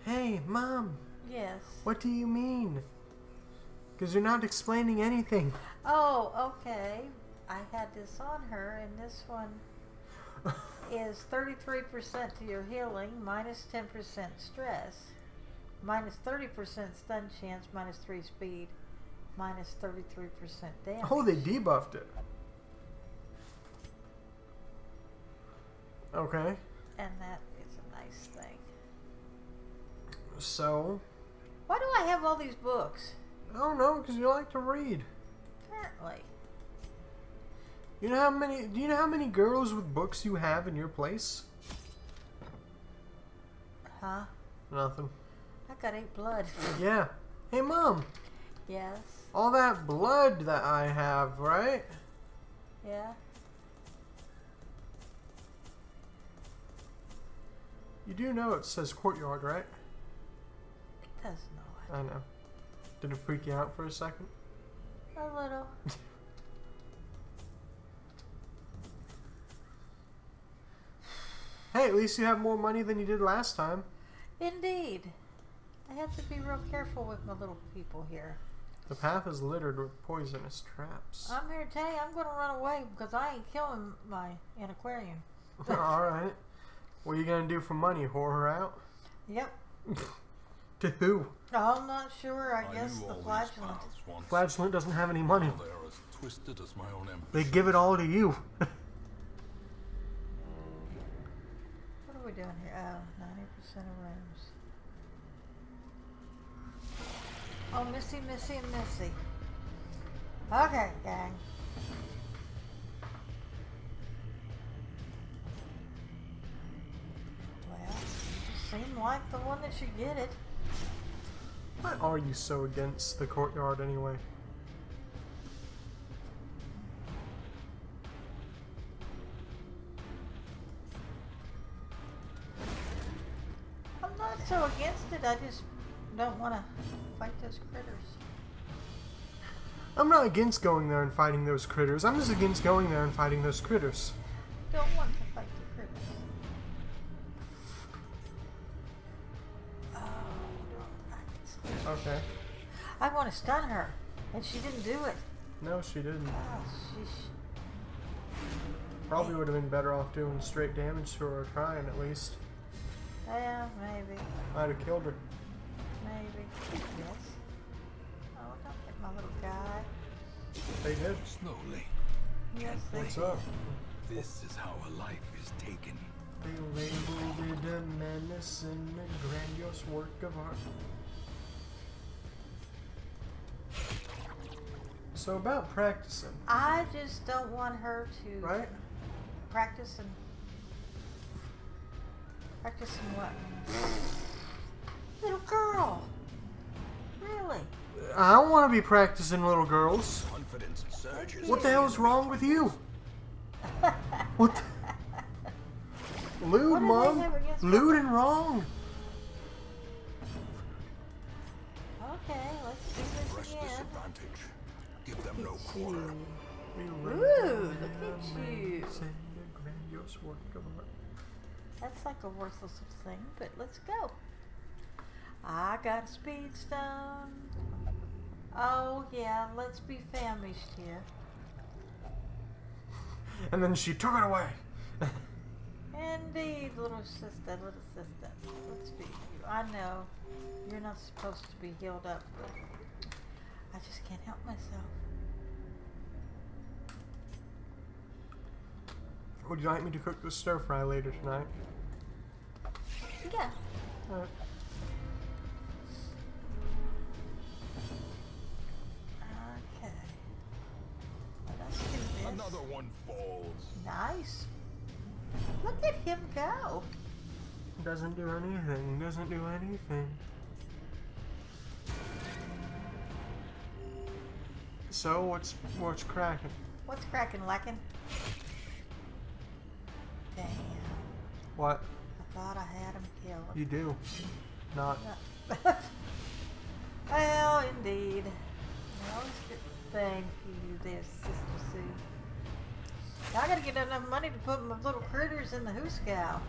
Hey, Mom! Yes. What do you mean? Because you're not explaining anything. Oh, okay. I had this on her, and this one is 33% to your healing, minus 10% stress, minus 30% stun chance, minus 3 speed, minus 33% damage. Oh, they debuffed it. Okay. And that is a nice thing. So? Why do I have all these books? I don't know, because you like to read. Apparently. You know how many? Do you know how many girls with books you have in your place? Huh? Nothing. I got 8 blood. Yeah. Hey, Mom. Yes. All that blood that I have, right? Yeah. You do know it says courtyard, right? It does not. I know. Did it freak you out for a second? A little. Hey, at least you have more money than you did last time. Indeed. I have to be real careful with my little people here. The path is littered with poisonous traps. I'm here to tell you, I'm going to run away because I ain't killing my aquarium. Alright. What are you going to do for money? Whore her out? Yep. To who? Oh, I'm not sure. I guess the flagellant. Flagellant doesn't have any money. They are as twisted as my own They ambition. give it all to you. What are we doing here? Oh, 90% of rooms. Oh, Missy, Missy, and Missy. Okay, gang. Well, you seem like the one that should get it. Why are you so against the courtyard anyway? I'm not so against it. I just don't want to fight those critters. I'm not against going there and fighting those critters. I'm just against going there and fighting those critters. Don't want to fight the critters. Oh, no, Okay. I want to stun her, and she didn't do it. No, she didn't. Oh, sheesh. Probably would have been better off doing straight damage to her or trying at least. Yeah, maybe. I'd have killed her. Maybe. Yes. Oh, don't hit my little guy. They did. Slowly. Yes, they What's did. up? This is how a life is taken. They labeled it a menace and a grandiose work of art. So about practicing, I just don't want her to right? practice and what? Little girl. Really? I don't want to be practicing little girls. Confidence surges. What the hell's wrong with you? What? Lewd, What do they Mom. have against Lewd and wrong. Okay, let's do this Press again. disadvantage. Give them no Look at quarter. you. Ooh, look at you. Grandiose work of art. That's like a worthless thing, but let's go. I got a speed stone. Oh yeah, let's be famished here. And then she took it away. Indeed, little sister, Let's be you. I know you're not supposed to be healed up, but I just can't help myself. Would you like me to cook the stir fry later tonight? Yeah. Alright. Okay. Let us do this. Another one falls. Nice. Look at him go. Doesn't do anything. Doesn't do anything. So what's cracking? What's cracking, lacking? Damn. What? I thought I had him killed. You do. Not. No. Well, indeed. Well, thank you there, Sister Sue. I gotta get enough money to put my little critters in the hoosegow.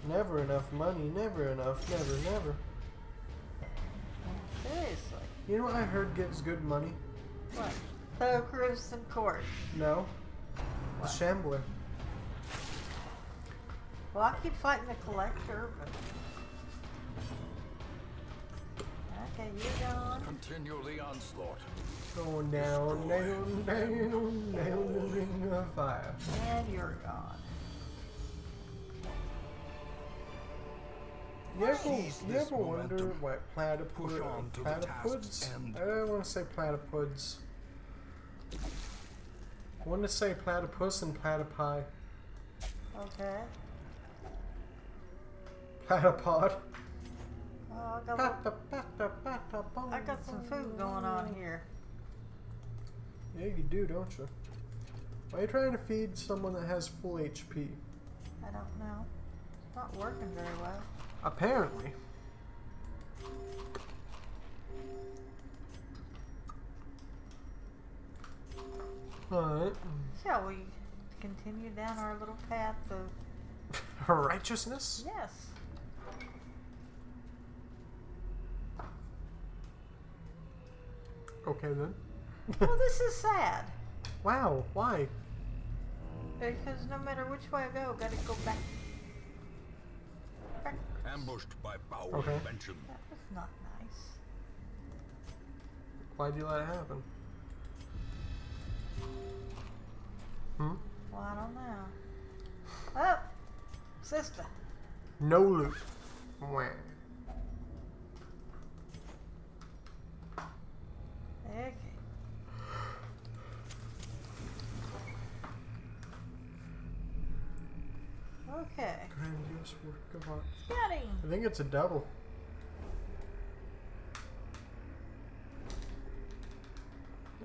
Never enough money. Never enough. Never. Seriously. You know what I heard gets good money? What? The Crimson Court. No. What? The Shambler. Well, I keep fighting the Collector, but... Okay, you're gone. Continue the onslaught. Going down the ring of fire. And you're gone. You ever Seize you this ever wonder momentum. what Push on to the platypuds? task's end. I don't want to say platypuds. I want to say platypus and platypi. Okay. Platypod. Oh, I got some food going on here. Yeah, you do, don't you? Why are you trying to feed someone that has full HP? I don't know. It's not working very well. Apparently. Alright. Shall we continue down our little path of... Righteousness? Yes. Okay then. Well, this is sad. Wow, why? Because no matter which way I go, gotta go back. Back. Ambushed by foul Okay. invention. That was not nice. Why'd you let it happen? Hmm? Well, I don't know. Oh! Sister. No loot. Wah. Okay. Okay. Grandiose work of art. Getting. I think it's a double.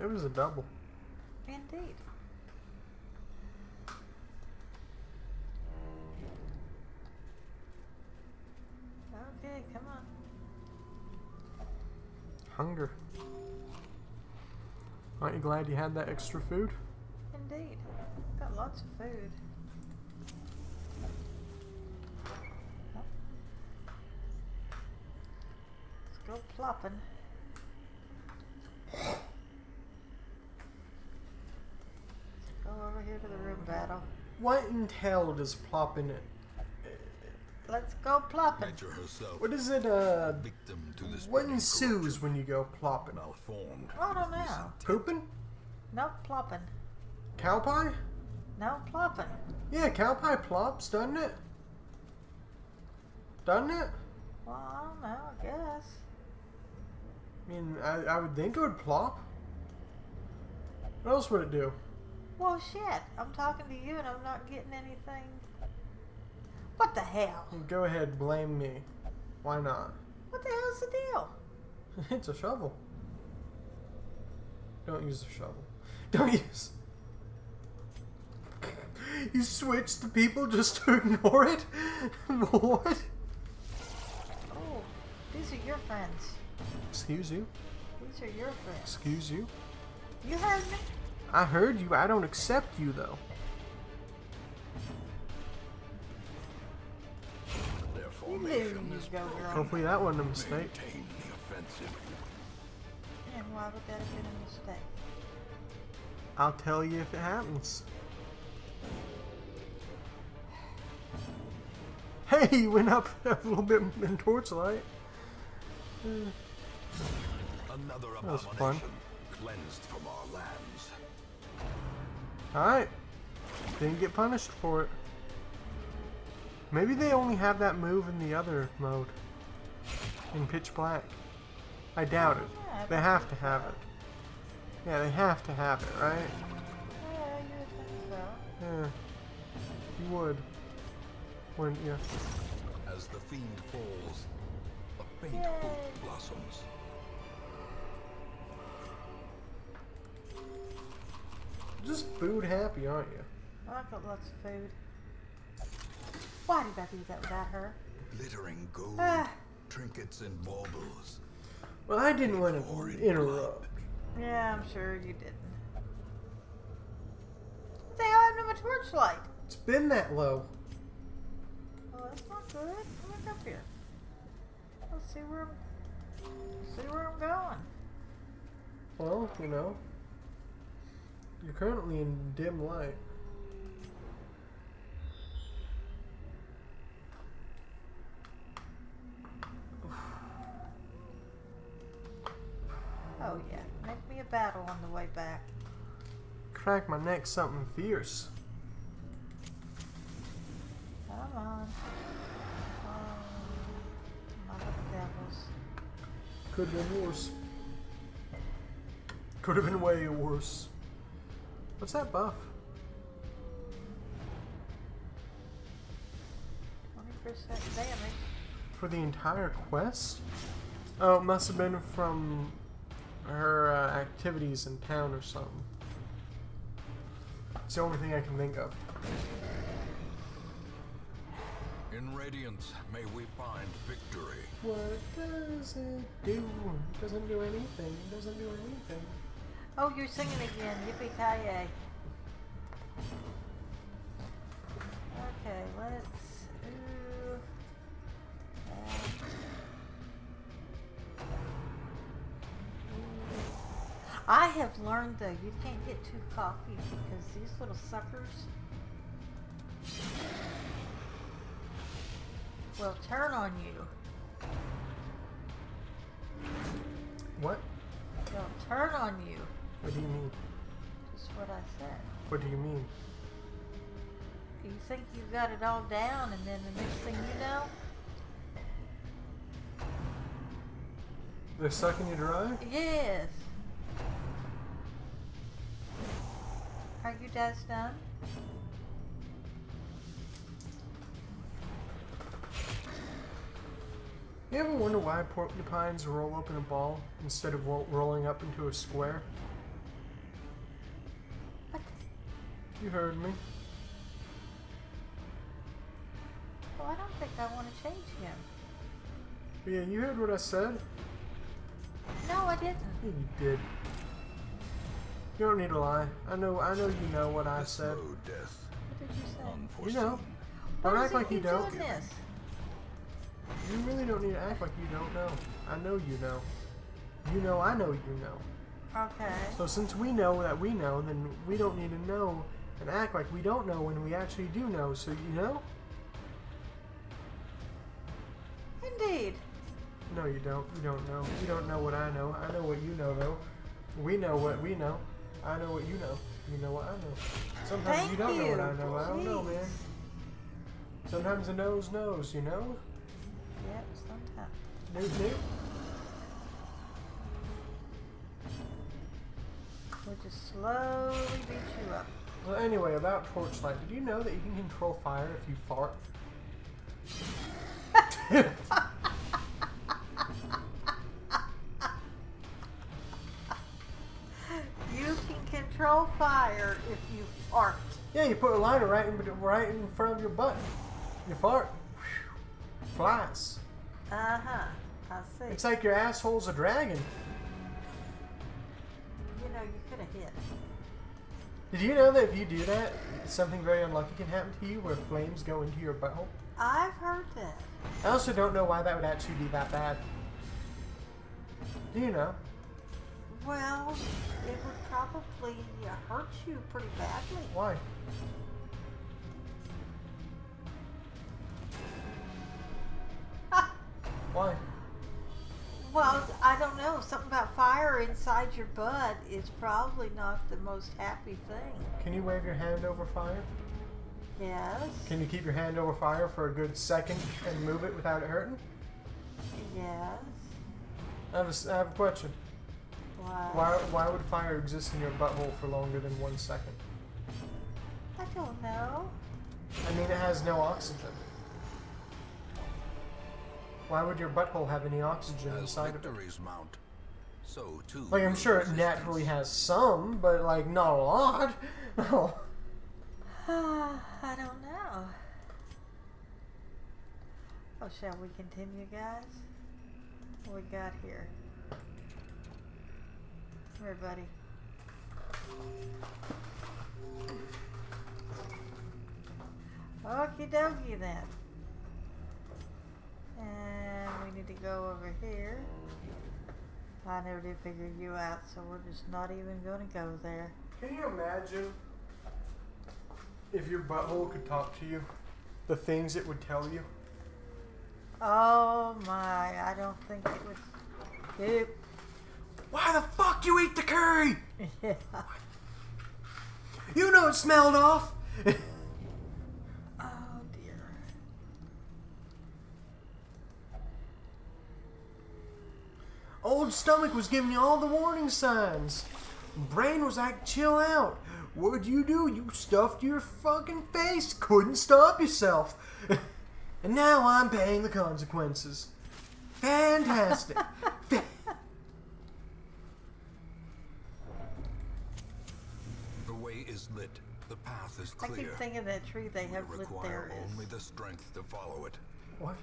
It was a double. Indeed. Okay, come on. Hunger. Aren't you glad you had that extra food? Indeed. Got lots of food. Oh. Let's go plopping. Let's go over here to the room battle. What in hell does plopping it? Let's go plopping. Nature herself. What is it, Victim to this what wicked ensues corruption. when you go plopping? Malformed. I don't know. Pooping? No plopping. Cow pie? No plopping. Yeah, cow pie plops, doesn't it? Doesn't it? Well, I don't know, I guess. I mean, I would think it would plop. What else would it do? Well, shit. I'm talking to you and I'm not getting anything. What the hell? Go ahead, blame me. Why not? What the hell's the deal? It's a shovel. Don't use the shovel. Don't use... You switch the people just to ignore it? What? Oh, these are your friends. Excuse you? These are your friends. Excuse you? You heard me? I heard you. I don't accept you, though. Their You knew formation you'd is go broken. wrong. Hopefully that wasn't a mistake. Maintain the offensive. And why would that have been a mistake? I'll tell you if it happens. Hey, he went up a little bit in torchlight. Another That was fun. abomination cleansed from our lands. Alright. Didn't get punished for it. Maybe they only have that move in the other mode. In pitch black. I doubt it. Yeah, They have to have it. Yeah, they have to have it, right? Yeah, you would think so. Yeah. You would. Wouldn't you? As the fiend falls, a faint Yay. hope blossoms. Just food happy, aren't you? I've got lots of food. Why did I do that without her? Glittering gold, Ah. trinkets and baubles. Well, I didn't want to interrupt. Yeah, I'm sure you didn't. What the hell happened to my torchlight? It's been that low. Oh, that's not good. Come back up here. Let's see where I'm going. Well, you know. You're currently in dim light. Oh yeah, make me a battle on the way back. Crack my neck something fierce. Come on. Oh, my little devils. Could have been worse. Could have been way worse. What's that buff? 20% damage. For the entire quest? Oh, it must have been from her activities in town or something. It's the only thing I can think of. In Radiance, may we find victory. What does it do? It doesn't do anything. It doesn't do anything. Oh, you're singing again. Yippee-ki-yay. Okay, let's... Ooh, I have learned, though, you can't get too cocky because these little suckers will turn on you. What? They'll turn on you. What do you mean? Just what I said. What do you mean? You think you've got it all down, and then the next thing you know, They're sucking you dry? yes. Are you guys done? You ever wonder why porcupines roll up in a ball instead of rolling up into a square? What? You heard me. Well, I don't think I want to change him. But yeah, you heard what I said? No, I didn't. Yeah, you did. You don't need to lie. I know you know what I A said. slow death, What did you say? unforeseen. You know. Why Don't does act he like you keep don't. doing this? You really don't need to act like you don't know. I know you know. You know I know you know. Okay. So since we know that we know, then we don't need to know and act like we don't know when we actually do know. So you know? Indeed. No, you don't. You don't know. You don't know what I know. I know what you know, though. We know what we know. I know what you know. You know what I know. Sometimes Thank you don't know what I you. know. I don't know, man. Jeez. Sometimes a nose knows, you know? Yep, sometimes. Nope, nope. We'll just slowly beat you up. Well, anyway, about Torchlight. Did you know that you can control fire if you fart? You can control fire if you fart. Yeah, you put a lighter right in front of your butt. You fart. Flies. Uh-huh. I see. It's like your asshole's a dragon. You know, you could have hit. Did you know that if you do that, something very unlucky can happen to you where flames go into your butthole? I've heard that. I also don't know why that would actually be that bad. Do you know? Well, it would probably hurt you pretty badly. Why? Why? Well, I don't know. Something about fire inside your butt is probably not the most happy thing. Can you wave your hand over fire? Yes. Can you keep your hand over fire for a good second and move it without it hurting? Yes. I have a question. Why? Why would fire exist in your butthole for longer than 1 second? I don't know. I mean, it has no oxygen. Why would your butthole have any oxygen As inside of it? victories mount, so too. Like, I'm will sure it resistance. naturally has some, but like not a lot. Oh. I don't know. Oh, shall we continue, guys? What we got here? Come here, buddy. Okie dokie then. And we need to go over here. I never did figure you out, so we're just not even going to go there. Can you imagine if your butthole could talk to you? The things it would tell you? Oh my, I don't think it would. Yep. Why the fuck you eat the curry? Yeah. You know it smelled off. Oh dear. Old stomach was giving you all the warning signs. Brain was like, chill out. What'd you do? You stuffed your fucking face. Couldn't stop yourself. And now I'm paying the consequences. Fantastic. The way is lit. The path is I clear. keep thinking that tree they have We lit require there only the strength to follow it. What?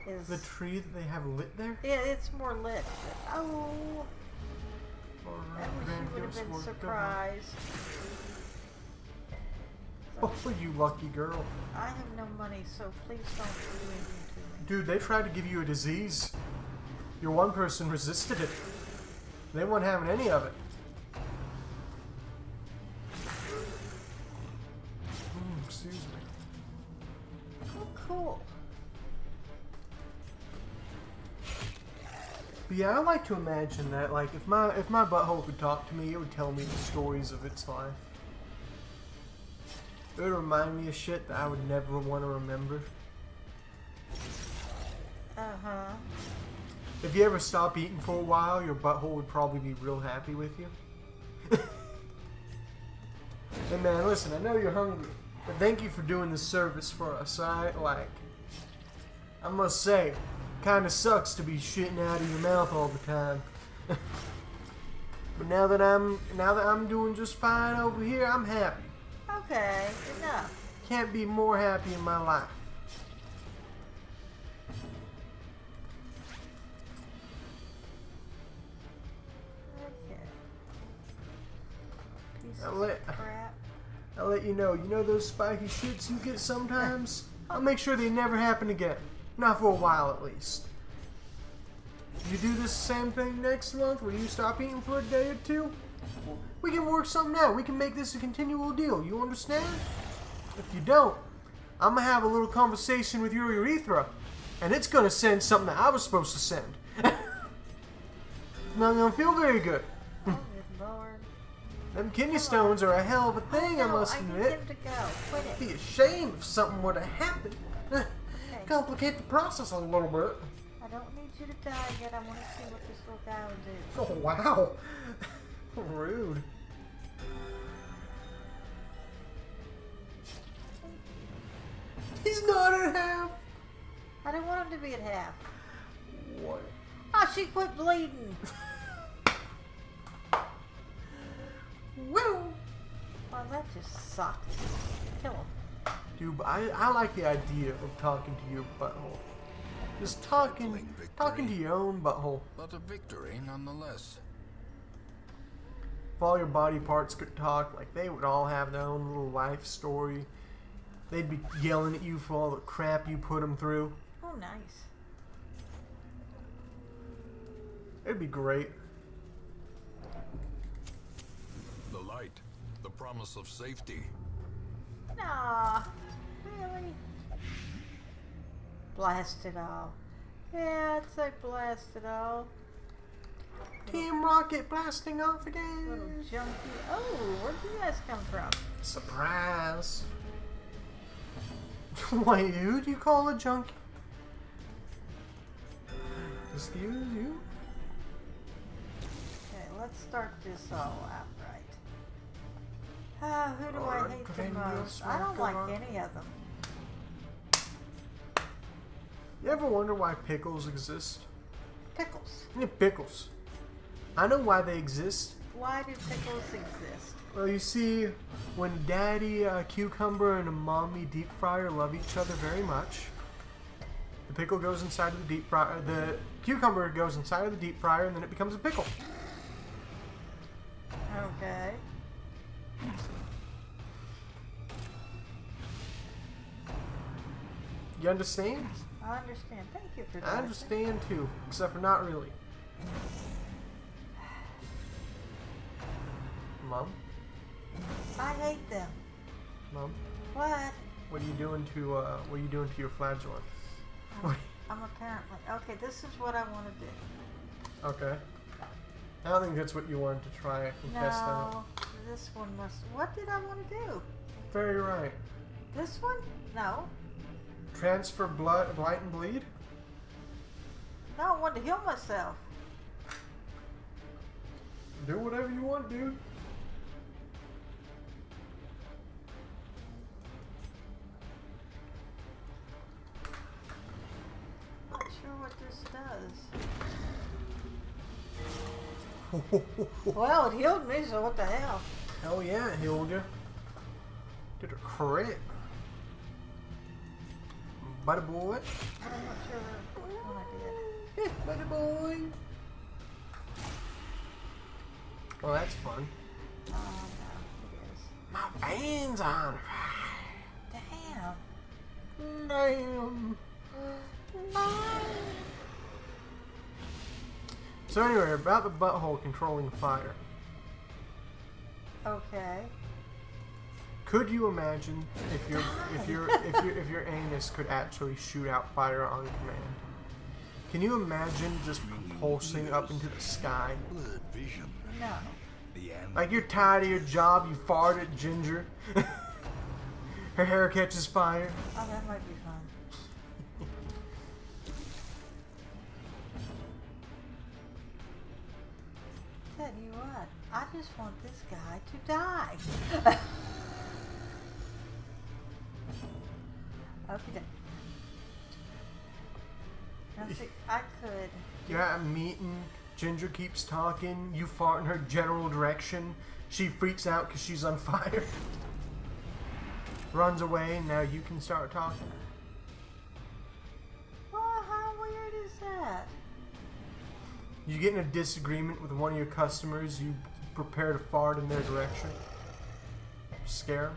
is The tree that they have lit there? yeah, it's more lit. Oh, I wish you would have been Grandiose surprised. Oh, you lucky girl. I have no money, so please don't do anything to me. Dude, they tried to give you a disease. Your one person resisted it. They weren't having any of it. Excuse me. Oh, cool. But yeah, I like to imagine that, like, if my butthole could talk to me, it would tell me the stories of its life. It would remind me of shit that I would never want to remember. Uh-huh. If you ever stop eating for a while, your butthole would probably be real happy with you. Hey man, listen, I know you're hungry, but thank you for doing this service for us, alright? Like, I must say, kinda sucks to be shitting out of your mouth all the time. But now that I'm doing just fine over here, I'm happy. Okay, enough. Can't be more happy in my life. Okay. Piece I'll of let- crap. I'll let you know those spiky shits you get sometimes? I'll make sure they never happen again. Not for a while, at least. You do this same thing next month where you stop eating for a day or two? We can work something out. We can make this a continual deal. You understand? If you don't, I'm going to have a little conversation with your urethra, and it's going to send something that I was supposed to send. It's not going to feel very good. Oh, good lord. Them kidney stones are a hell of a thing, I No, must I need admit. him to go. Quit it. Be a shame if something would have happened. Okay. Complicate the process a little bit. I don't need you to die yet. I want to see what this little guy will do. Oh, wow. Rude. He's not at half. I don't want him to be at half. What? Oh, she quit bleeding. Woo! Well, that just sucked. Kill him. Dude, but I like the idea of talking to your butthole. Just talking to your own butthole. But a victory nonetheless. If all your body parts could talk, like they would all have their own little life story. They'd be yelling at you for all the crap you put them through. Oh, nice. It'd be great. The light, the promise of safety. Nah, really? Blast it all. Yeah, I'd say blast it all. Team Rocket blasting off Little again. junkie. Oh, where'd you guys come from? Surprise. Wait, who do you call a junkie? Excuse you? Okay, let's start this all out right. Who do I hate the most? I don't like any of them. You ever wonder why pickles exist? Pickles. Yeah, pickles. I know why they exist. Why do pickles exist? Well, you see, when Daddy Cucumber and a Mommy Deep Fryer love each other very much, the pickle goes inside of the deep fryer. The cucumber goes inside of the deep fryer, and then it becomes a pickle. Okay. You understand? I understand. Thank you for that. I understand too, except for not really. Mom? I hate them. Mom? What? What are you doing to your flagellant? I'm apparently okay. This is what I want to do. Okay. I don't think that's what you wanted to try and test out. No, this one must. What did I want to do? Very right. This one? No. Transfer blood, blight and bleed? No, I want to heal myself. Do whatever you want, dude. Not sure what this does. Well, it healed me, so what the hell? Hell yeah, it healed you. Did a crit. Buddy boy. I'm not sure which one I did. Buddy boy. Well, that's fun. Oh, no, it is. My fan's on fire. Damn. Damn. So anyway, about the butthole controlling fire. Okay. Could you imagine if your anus could actually shoot out fire on command? Can you imagine just pulsing up into the sky? Blurred vision. No. The end. Like you're tired of your job, you fart at Ginger. Her hair catches fire. Oh, that might be fun. Tell you what, I just want this guy to die. Okay then. Now see, I could. You're at a meeting, Ginger keeps talking, you fart in her general direction, she freaks out because she's on fire. Runs away, and now you can start talking. Well, how weird is that? You get in a disagreement with one of your customers, you prepare to fart in their direction. Scare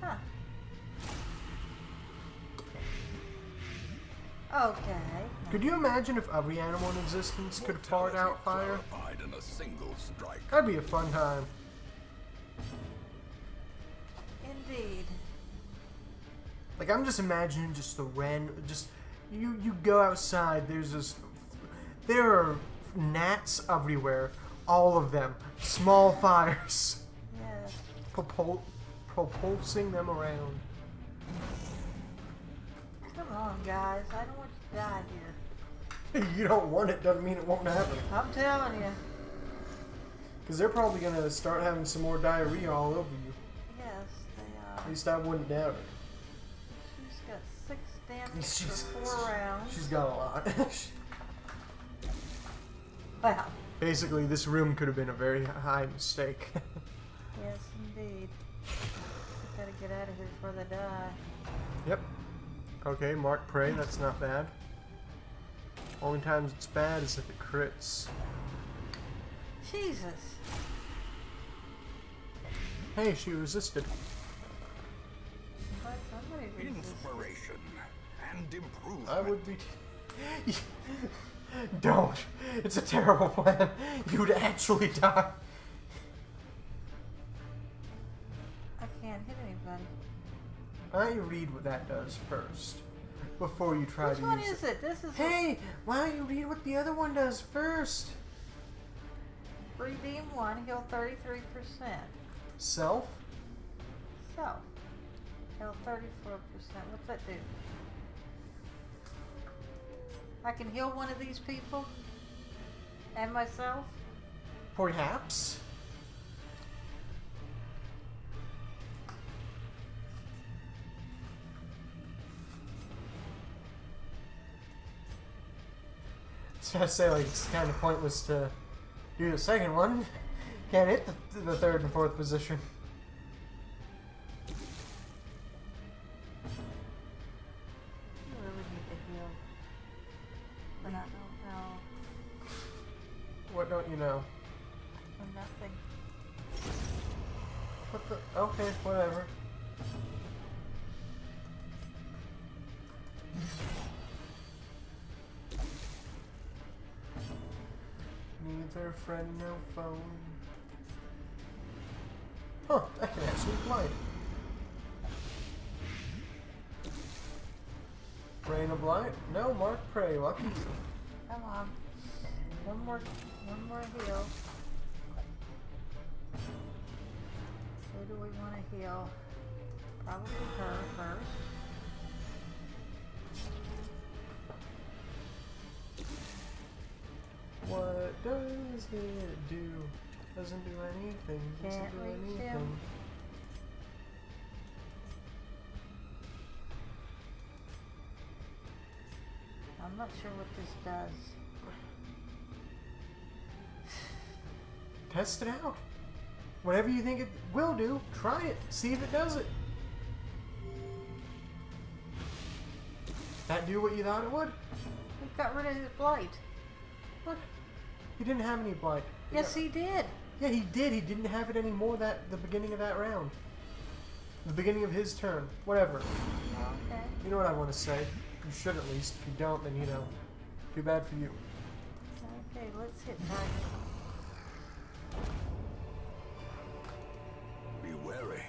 'em. Huh. Okay. Could you imagine if every animal in existence could fart out fire? Clarified in a single strike. That'd be a fun time. Indeed. Like, I'm just imagining just the you go outside, there are gnats everywhere, all of them, small fires, Yes. propulsing them around. Come on, guys. I don't want you to die here. You don't want it, doesn't mean it won't happen. I'm telling you. Because they're probably going to start having some more diarrhea all over you. Yes, they At are. least I wouldn't doubt it. She's got 6 damage She's- for 4 rounds. She's got a lot. Wow. Basically, this room could have been a very high mistake. Yes, indeed. Gotta get out of here before they die. Yep. Okay, mark prey, that's not bad. Only times it's bad is if it crits. Jesus. Hey, she resisted. But somebody resisted. Inspiration and improvement. I would be... Don't. It's a terrible plan. You'd actually die. I can't hit anybody. Why don't you read what that does first? Before you try Which to one use is it? This is Hey! Why don't you read what the other one does first? redeem 1, heal 33%. Self? So, Hell, 34%. What's that do? I can heal one of these people? And myself? Perhaps. I was gonna say, like, it's kind of pointless to do the second one. Can't hit the third and fourth position. I really need to heal. But I don't know. What don't you know? Or nothing. What the? Okay, whatever. Neither friend, no phone. Huh, I can actually blind. Rain of Blight? No, Mark Prey, lucky. Come on. One more heal. Who do we want to heal? Probably her first. What does it do? Doesn't do anything. Doesn't Can't do reach anything. him. I'm not sure what this does. Test it out. Whatever you think it will do, try it. See if it does it. That do what you thought it would? He got rid of his blight. What? He didn't have any blight. Yes, he did. Yeah, he did. He didn't have it anymore the beginning of that round. The beginning of his turn. Whatever. Okay. You know what I want to say. You should at least. If you don't, then, you know, too bad for you. Okay, let's hit target. Be wary.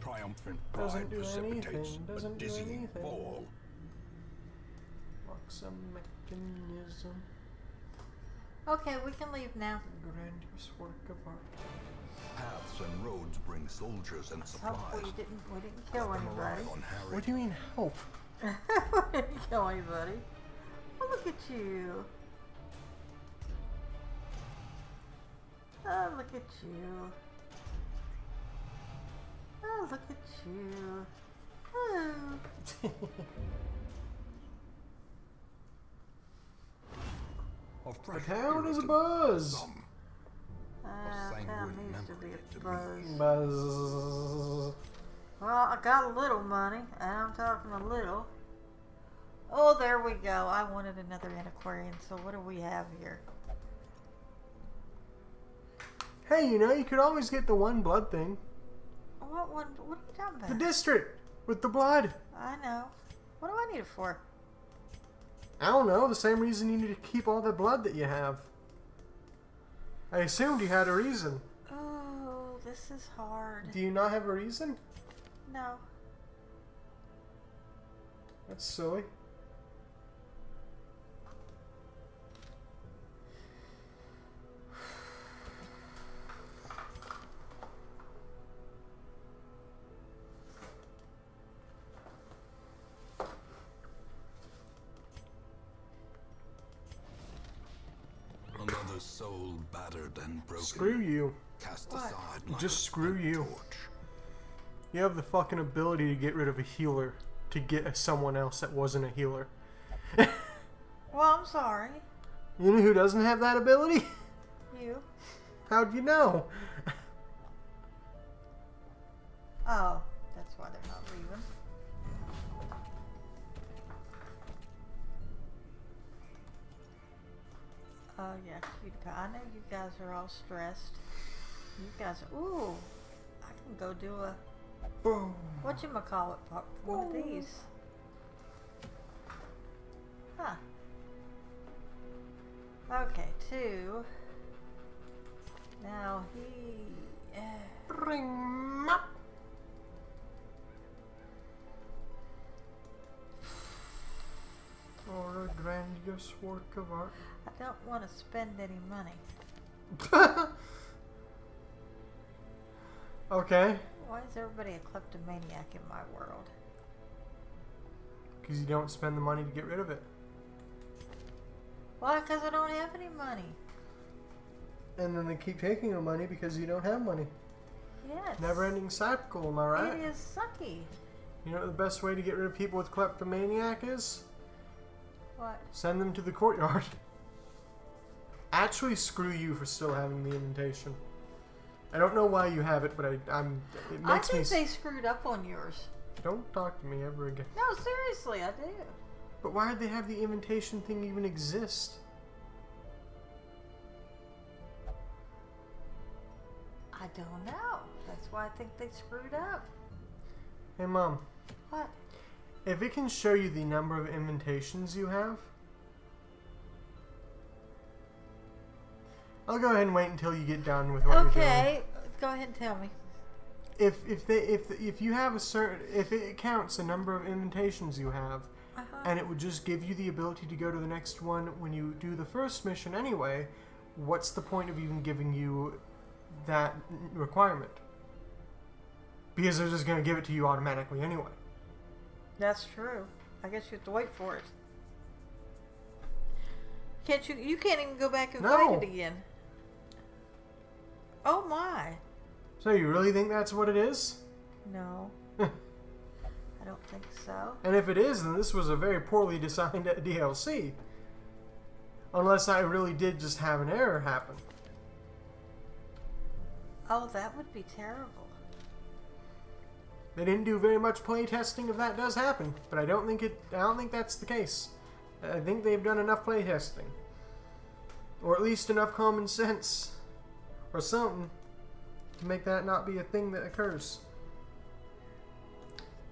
Triumphant Doesn't pride do precipitates anything. a Doesn't do dizzying anything. fall. Lock some mechanism. Okay, we can leave now. Grandiose work of art. Paths and roads bring soldiers and supplies. Hopefully we didn't kill Let them anybody. arrive on Harry. What do you mean, help? We didn't kill anybody. Oh, look at you. Oh, look at you. Oh, look at you. Oh. Of The fresh town is spirit Abuzz. some. Town sanguine needs to be memory to a be. buzz. Buzz. Well, I got a little money, and I'm talking a little. Oh, there we go. I wanted another antiquarian, so what do we have here? Hey, you know, you could always get the one blood thing. What one? What are you talking about? The district with the blood. I know. What do I need it for? I don't know, the same reason you need to keep all the blood that you have. I assumed you had a reason. Oh, this is hard. Do you not have a reason? No. That's silly. Another soul battered and broken. Screw you. Cast What? aside like Just a screw spent you. torch. You have the fucking ability to get rid of a healer to get someone else that wasn't a healer. Well, I'm sorry. You know who doesn't have that ability? You. How'd you know? Oh, that's why they're not leaving. Oh, yeah, cutie pie. I know you guys are all stressed. You guys are... Ooh, I can go do a... Boom. Whatchamacallit, one of these. Huh. Okay, 2. Now he... Bring up. For a grandiose work of art. I don't want to spend any money. Okay. Why is everybody a kleptomaniac in my world? Because you don't spend the money to get rid of it. Why? Because I don't have any money. And then they keep taking your money because you don't have money. Yes. Never-ending cycle, am I right? It is sucky. You know what the best way to get rid of people with kleptomaniac is? What? Send them to the courtyard. Actually, screw you for still having the invitation. I don't know why you have it, but it makes me... I think they screwed up on yours. Don't talk to me ever again. No, seriously, I do. But why did they have the invitation thing even exist? I don't know. That's why I think they screwed up. Hey, Mom. What? If it can show you the number of invitations you have, I'll go ahead and wait until you get done with what you're doing. Okay, go ahead and tell me. If you have a certain, if it counts the number of invitations you have, and it would just give you the ability to go to the next one when you do the first mission anyway, what's the point of even giving you that requirement? Because they're just going to give it to you automatically anyway. That's true. I guess you have to wait for it. Can't you? You can't even go back and fight it again. Oh my. So you really think that's what it is? No. I don't think so. And if it is, then this was a very poorly designed DLC. Unless I really did just have an error happen. Oh, that would be terrible. They didn't do very much playtesting if that does happen, but I don't think that's the case. I think they've done enough playtesting. Or at least enough common sense. Or something. To make that not be a thing that occurs.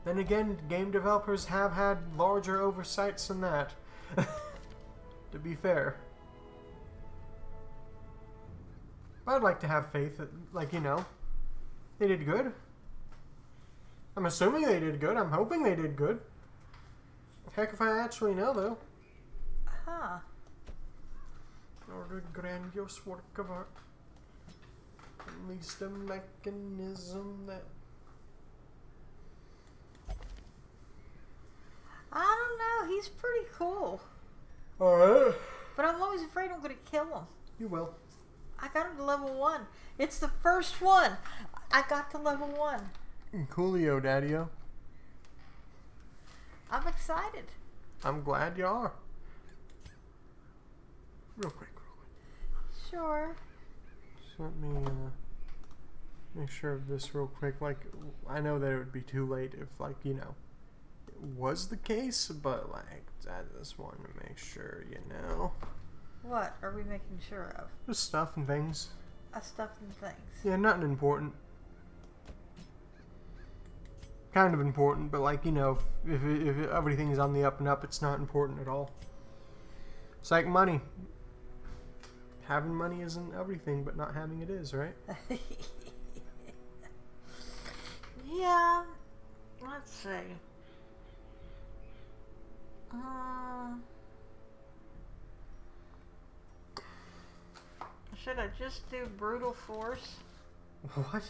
Then again, game developers have had larger oversights than that. To be fair. But I'd like to have faith that, like, you know, they did good. I'm assuming they did good. I'm hoping they did good. Heck if I actually know, though. Huh. Or a grandiose work of art. At least a mechanism that... I don't know. He's pretty cool. Alright. But I'm always afraid I'm going to kill him. You will. I got him to level 1. It's the first one. I got to level 1. Coolio, Daddy-o. I'm excited. I'm glad you are. Real quick. Sure. So let me make sure of this real quick. Like, I know that it would be too late if, like, you know, it was the case, but, like, I just wanted to make sure, you know. What are we making sure of? Just stuff and things. Stuff and things. Yeah, nothing important. Kind of important, but, like, you know, if everything's on the up and up, it's not important at all. It's like money. Having money isn't everything, but not having it is, right? Yeah. Let's see. Should I just do brute force? What?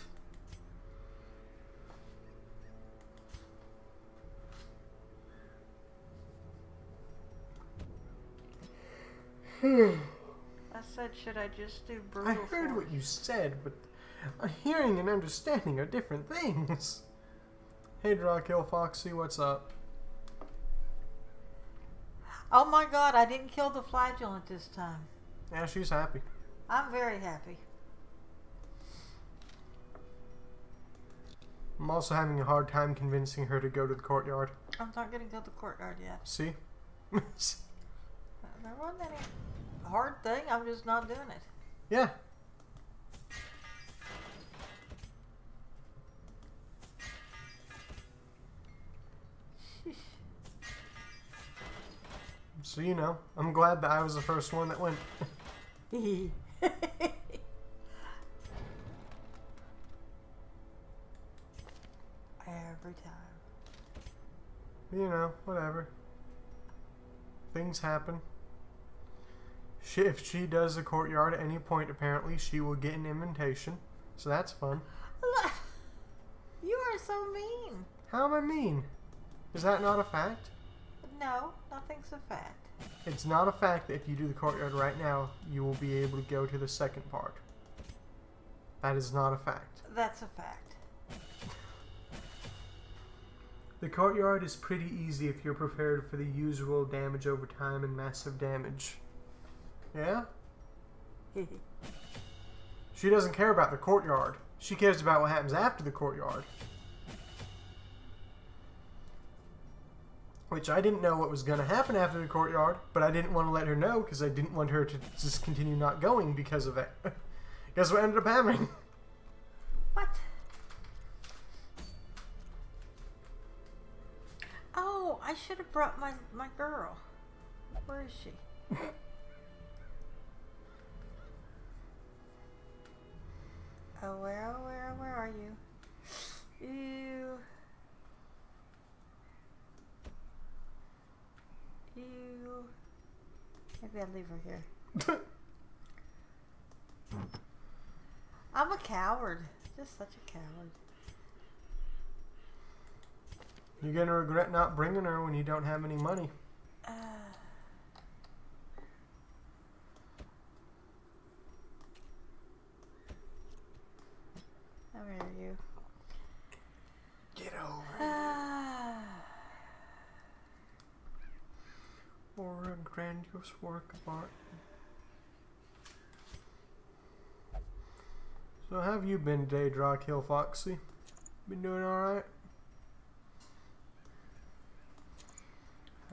I said, should I just do brutal force? I heard what you said, but hearing and understanding are different things. Hey, Drawkill Foxy, what's up? Oh my god, I didn't kill the flagellant this time. Yeah, she's happy. I'm very happy. I'm also having a hard time convincing her to go to the courtyard. I'm not going to go to the courtyard yet. See? There wasn't any hard thing, I'm just not doing it. Yeah. So, you know, I'm glad that I was the first one that went. Every time. You know, whatever. Things happen. If she does the courtyard at any point, apparently, she will get an invitation. So that's fun. are so mean. How am I mean? Is that not a fact? No, nothing's a fact. It's not a fact that if you do the courtyard right now, you will be able to go to the second part. That is not a fact. That's a fact. The courtyard is pretty easy if you're prepared for the usual damage over time and massive damage. Yeah? She doesn't care about the courtyard. She cares about what happens after the courtyard. Which I didn't know what was going to happen after the courtyard, but I didn't want to let her know because I didn't want her to just continue not going because of it. Guess what ended up happening? What? Oh, I should have brought my girl. Where is she? Oh, where are you? You. Maybe I'll leave her here. I'm a coward. Just such a coward. You're gonna regret not bringing her when you don't have any money. Where are you? Get over it. Or a grandiose work of art. So how have you been today, Drawkill Foxy? Been doing alright?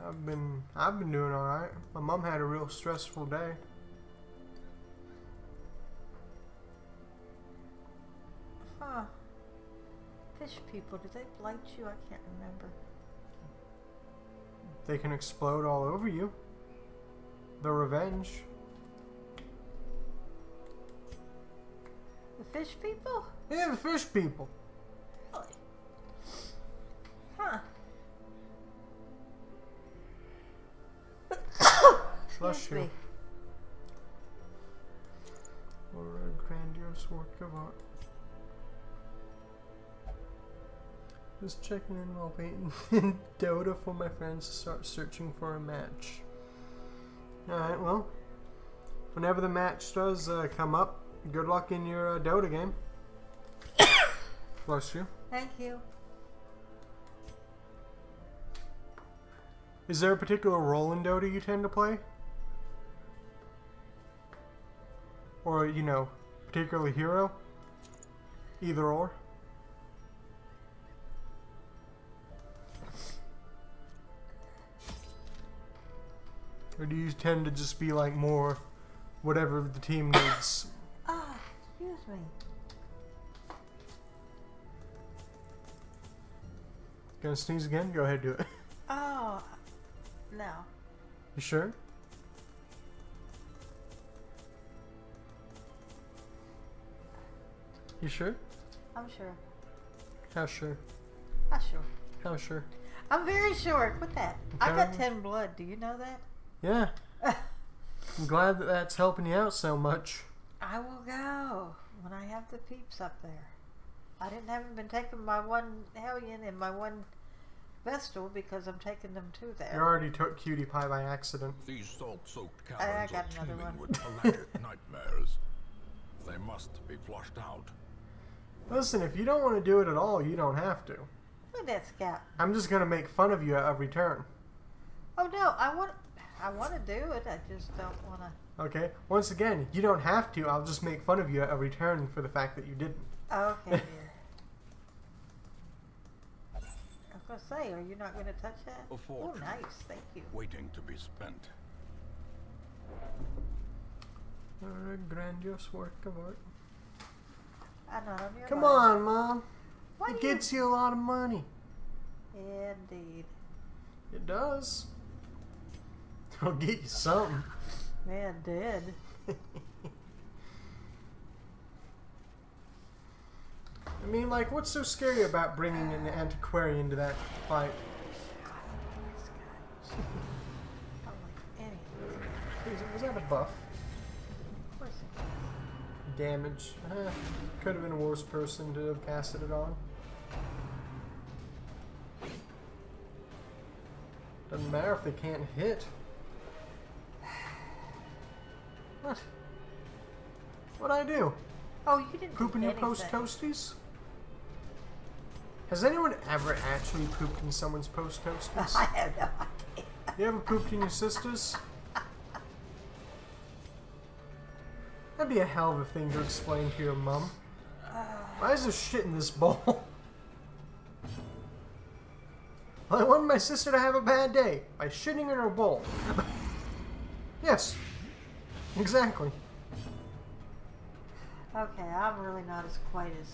I've been doing alright. My mom had a real stressful day. Huh. Fish people, did they blight you? I can't remember. They can explode all over you. The revenge. The fish people? Yeah, the fish people. Really? Huh. Bless Excuse you. me. Or a grandiose work of art. Just checking in while waiting in Dota for my friends to start searching for a match. Alright, well, whenever the match does come up, good luck in your Dota game. Bless you. Thank you. Is there a particular role in Dota you tend to play? Or, you know, particularly hero? Either or? Or do you tend to just be like more whatever the team needs? Ah, excuse me. Gonna sneeze again? Go ahead, do it. Oh, no. You sure? You sure? I'm sure. How sure? I'm sure. How sure? I'm very sure. Quit that. I got Okay. 10 blood. Do you know that? Yeah. I'm glad that that's helping you out so much. I will go when I have the peeps up there. I haven't been taking my one Hellion and my one Vestal because I'm taking them to You there. already took Cutie Pie by accident. These salt-soaked I caverns got are another teeming one. with pelagic nightmares. They must be flushed out. Listen, if you don't want to do it at all, you don't have to. Look at that scout. I'm just gonna make fun of you at every turn. Oh no, I want to do it. I just don't want to. Okay? Once again, you don't have to. I'll just make fun of you at every turn for the fact that you didn't. Okay, dear. I was gonna say, are you not gonna touch that? A Oh, fortune. nice. Thank you. Waiting to be spent. A grandiose work of art. I'm not on your Come line. on, Mom. Why It do you- gets you a lot of money. Indeed. It does. It'll get you something. Man, dead. I mean, like, what's so scary about bringing an antiquarian to that fight? This guy. I don't like any of this. Was that a buff? Of course it is. Damage. Could have been a worse person to have casted it on. Doesn't matter if they can't hit. What? What'd I do? Oh, you didn't Poop in do your post anything. toasties? Has anyone ever actually pooped in someone's post toasties? I have no idea. You ever pooped in your sister's? That'd be a hell of a thing to explain to your mum. Why is there shit in this bowl? Well, I wanted my sister to have a bad day by shitting in her bowl. Yes. Exactly. Okay, I'm really not as quite as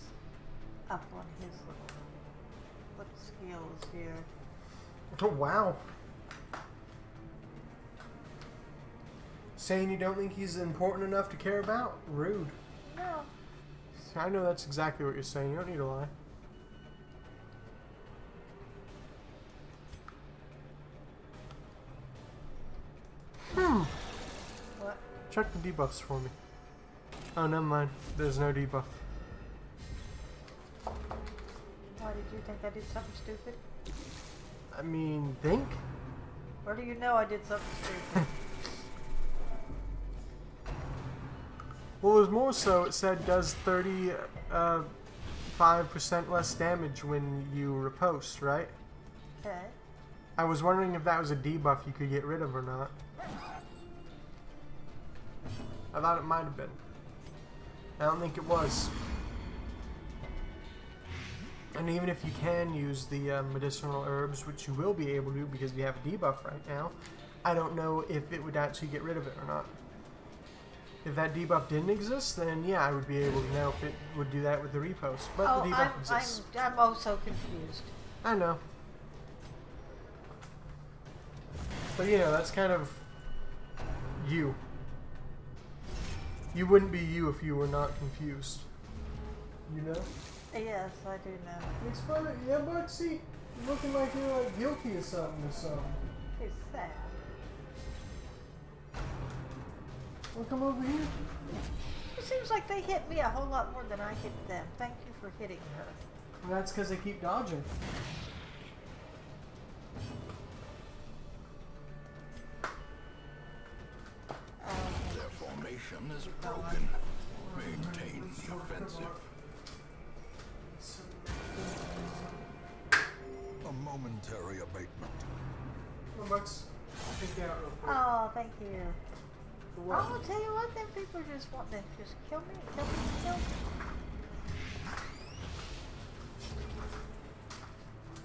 up on his little skills here. Oh, wow. Saying you don't think he's important enough to care about? Rude. No. I know that's exactly what you're saying. You don't need to lie. What? Check the debuffs for me. Oh, never mind. There's no debuff. Why did you think I did something stupid? I mean, think? Or do you know I did something stupid? Well, it was more so, it said does 35% less damage when you riposte, right? Okay. I was wondering if that was a debuff you could get rid of or not. I thought it might have been. I don't think it was. And even if you can use the medicinal herbs, which you will be able to because you have a debuff right now, I don't know if it would actually get rid of it or not. If that debuff didn't exist, then yeah, I would be able to know if it would do that with the repost. But the debuff exists. I'm also confused. I know. But you know, that's kind of you. You wouldn't be you if you were not confused. You know? Yes, I do know. It's funny, yeah, but see, you're looking like you're like guilty of something or something. It's sad. Well, come over here. It seems like they hit me a whole lot more than I hit them. Thank you for hitting her. And that's because they keep dodging. Their formation is broken. Maintain the offensive. A momentary abatement. Well, let's take it out real quick. Oh, thank you. For what? I'll tell you what, them people just want to just kill me, kill me, kill me.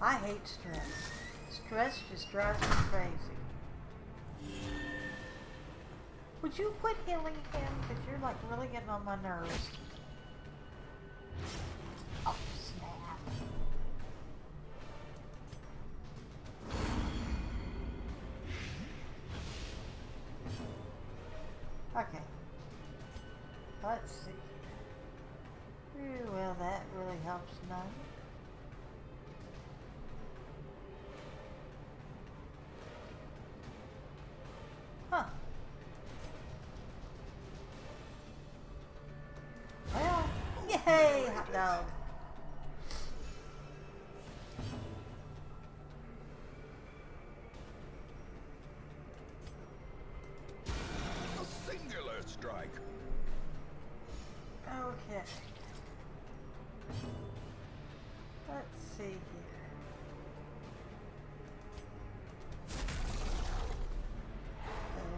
I hate stress. Stress just drives me crazy. Would you quit healing him? Because you're like really getting on my nerves. Oh, snap. Okay. Let's see. Ooh, well, that really helps none. Huh. Well, yay, hot dog. A singular strike. Okay. Let's see here.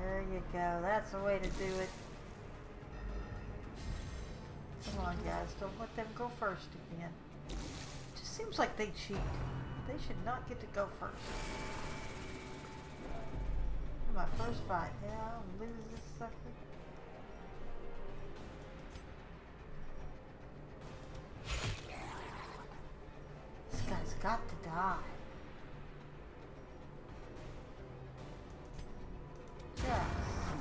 There you go. That's the way to do it. Come on, guys. Don't let them go first again. It just seems like they cheat. They should not get to go first. My first fight. Yeah, I'll lose this sucker. This guy's got to die. Yes,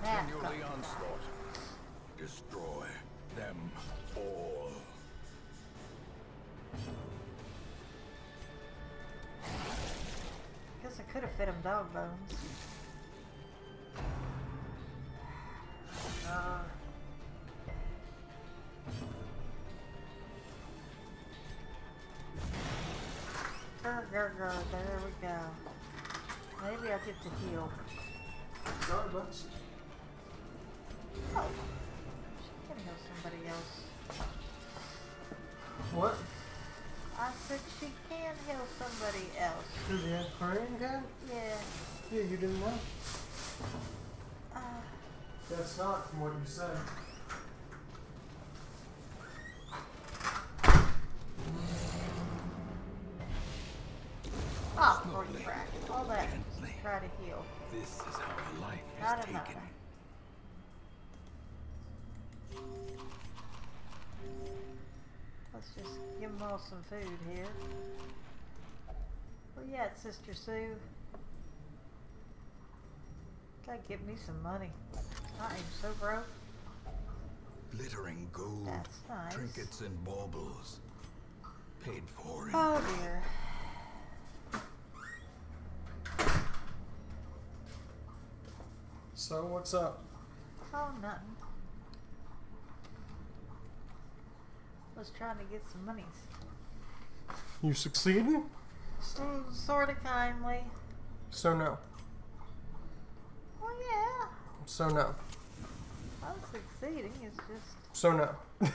that Continue got the to die. onslaught. Destroy them all. Guess I could have fed him dog bones. There we go. Maybe I get to heal. Regardless. Oh, she can heal somebody else. What? I said she can heal somebody else. Through the aquarium can? Yeah. Yeah, you didn't know? Uh, That's not from what you said. oh, for crack. All that. Try to heal. This is how a life Not is enough. taken. Let's just give them all some food here. Well, yeah, it's Sister Sue. Gotta get me some money. I am so broke. Glittering gold, That's nice. trinkets and baubles. Paid for in Oh dear. So, what's up? Oh, nothing. Was trying to get some monies. You succeeding? Sort of kindly. So no. Well, yeah. So no. I'm succeeding. It's just... So no.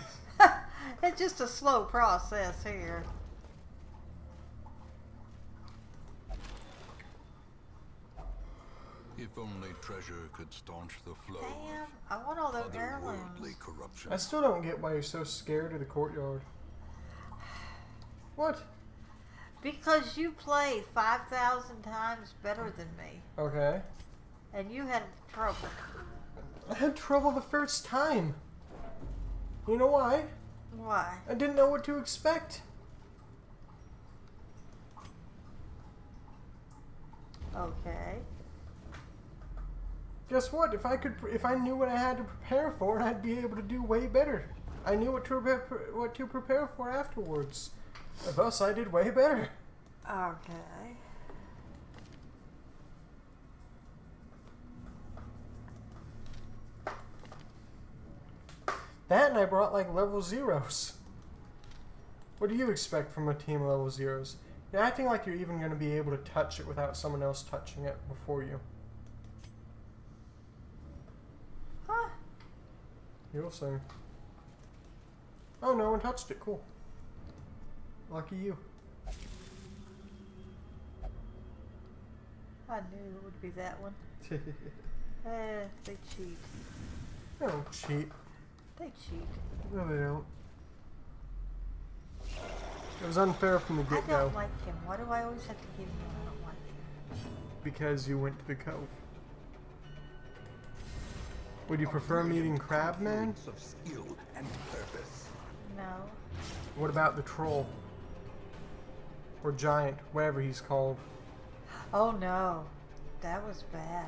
it's just a slow process here. If only treasure could staunch the flow Damn, of I want all those otherworldly heirlooms. corruption. I still don't get why you're so scared of the courtyard. What? Because you played 5,000 times better than me. Okay. And you had trouble. I had trouble the first time. You know why? Why? I didn't know what to expect. Okay. Guess what? If I knew what I had to prepare for, I'd be able to do way better. I knew what to prepare for afterwards. Thus, I did way better. Okay. That and I brought like level zeros. What do you expect from a team of level zeros? You're acting like you're even going to be able to touch it without someone else touching it before you. Huh? You'll see. Oh, no one touched it. Cool. Lucky you. I knew it would be that one. They cheat. They don't cheat. They cheat. No, they don't. It was unfair from the I get-go. don't like him. Why do I always have to give him I don't like him? Because you went to the cove. Would you prefer meeting Crabman? Of skill and purpose. No. What about the troll? Or giant, whatever he's called. Oh no. That was bad.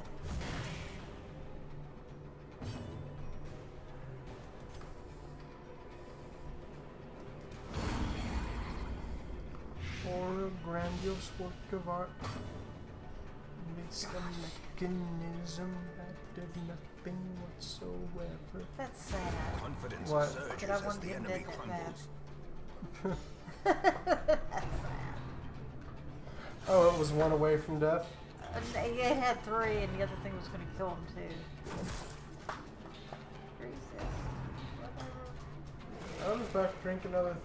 Or a grandiose work of art. It's a mechanism that did nothing whatsoever. That's sad. Confidence What? surges Did I as want to the get enemy dead that crumbles. That's sad. Oh, it was one away from death? It had 3 and the other thing was going to kill him too. Recess. Whatever. I was about to drink another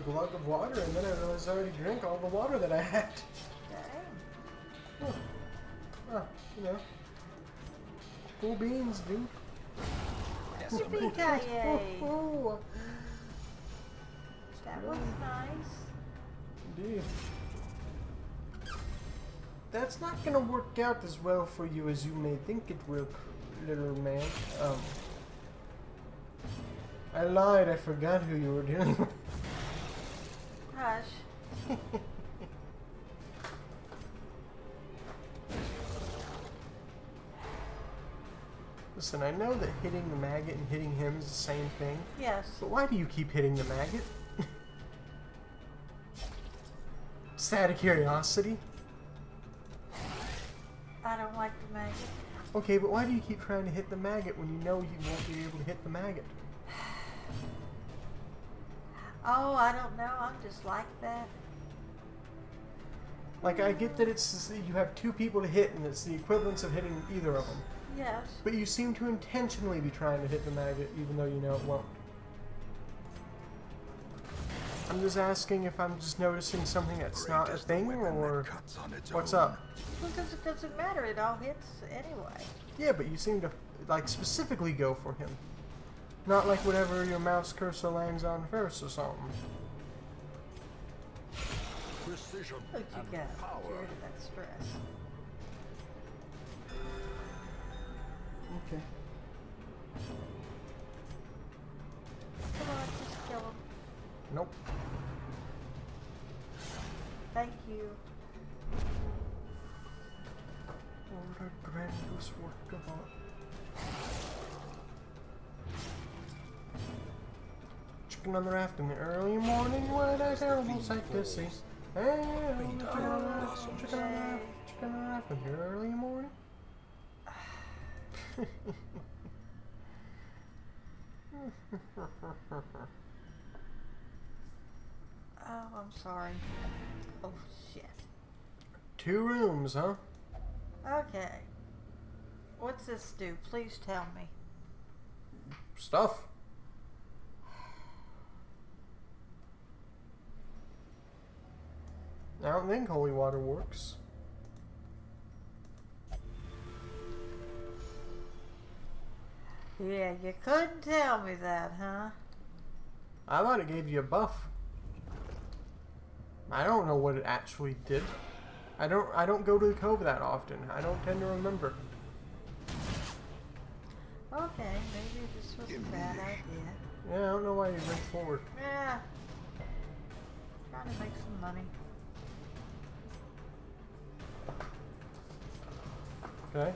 glug of water, and then I realized I already drank all the water that I had. Dang. Oh, you know. Cool beans, dude. Yippee-ki-yay. Oh, That was nice. indeed. That's not gonna work out as well for you as you may think it will, little man. I lied, I forgot who you were dealing with. Hush. Listen, I know that hitting the maggot and hitting him is the same thing, Yes. but why do you keep hitting the maggot? Just out of curiosity. I don't like the maggot. Okay, but why do you keep trying to hit the maggot when you know you won't be able to hit the maggot? Oh, I don't know. I'm just like that. Like, I get that it's you have two people to hit, and it's the equivalence of hitting either of them. Yes. But you seem to intentionally be trying to hit the maggot, even though you know it won't. I'm just asking if I'm just noticing something that's not a thing, or what's up? Because it doesn't matter. It all hits anyway. Yeah, but you seem to, like, specifically go for him. Not like whatever your mouse cursor lands on first or something. Precision Look, you and got get power. rid of that stress. Okay. Come on, just kill him. Nope. Thank you. What a grandiose work of art. Chicken on the raft in the early morning, what a terrible sight to see. Hey, chicken on the raft, chicken on the raft, chicken on the raft in the early morning. Oh, I'm sorry. Oh, shit. 2 rooms, huh? Okay. What's this do? Please tell me. Stuff. I don't think holy water works. Yeah, you couldn't tell me that, huh? I thought it gave you a buff. I don't know what it actually did. I don't go to the cove that often. I don't tend to remember. Okay, maybe this was a bad idea. Yeah, I don't know why you went forward. Yeah. Trying to make some money. Okay.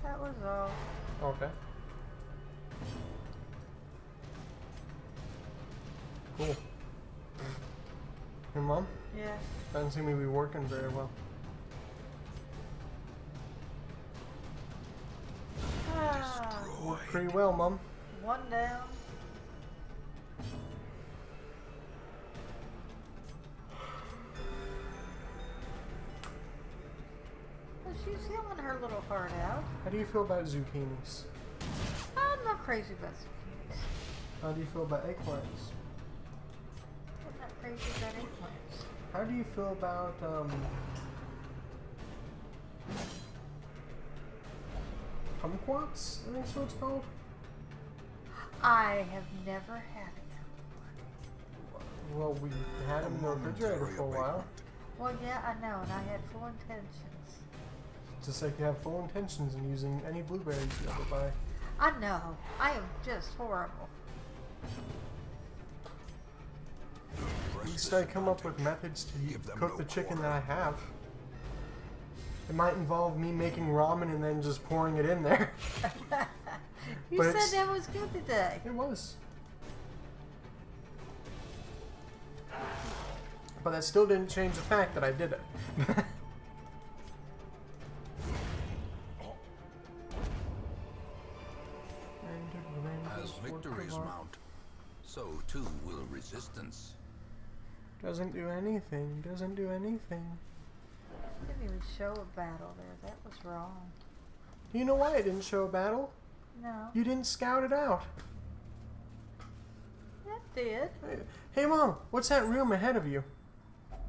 That was all. Okay. Cool. Your mom? Yeah. Doesn't seem to be working very well. Ah, Worked pretty well, Mom. one down. Well, she's healing her little heart out. How do you feel about zucchinis? I'm not crazy about zucchinis. How do you feel about eggplants? I'm not crazy about eggplants. How do you feel about, kumquats? I think that's what it's called. I have never had a Well, we had them in the refrigerator for a while. Well, yeah, I know, and I had full intentions. Just like you have full intentions in using any blueberries you ever buy. I know. I am just horrible. At least I come up with methods to cook the chicken that I have. It might involve me making ramen and then just pouring it in there. You But said it's- that was good today. It was. But that still didn't change the fact that I did it. As victories mount, so too will resistance. Doesn't do anything. Doesn't do anything. Didn't even show a battle there. That was wrong. Do you know why it didn't show a battle? No. You didn't scout it out. That did. Hey, Mom, what's that room ahead of you?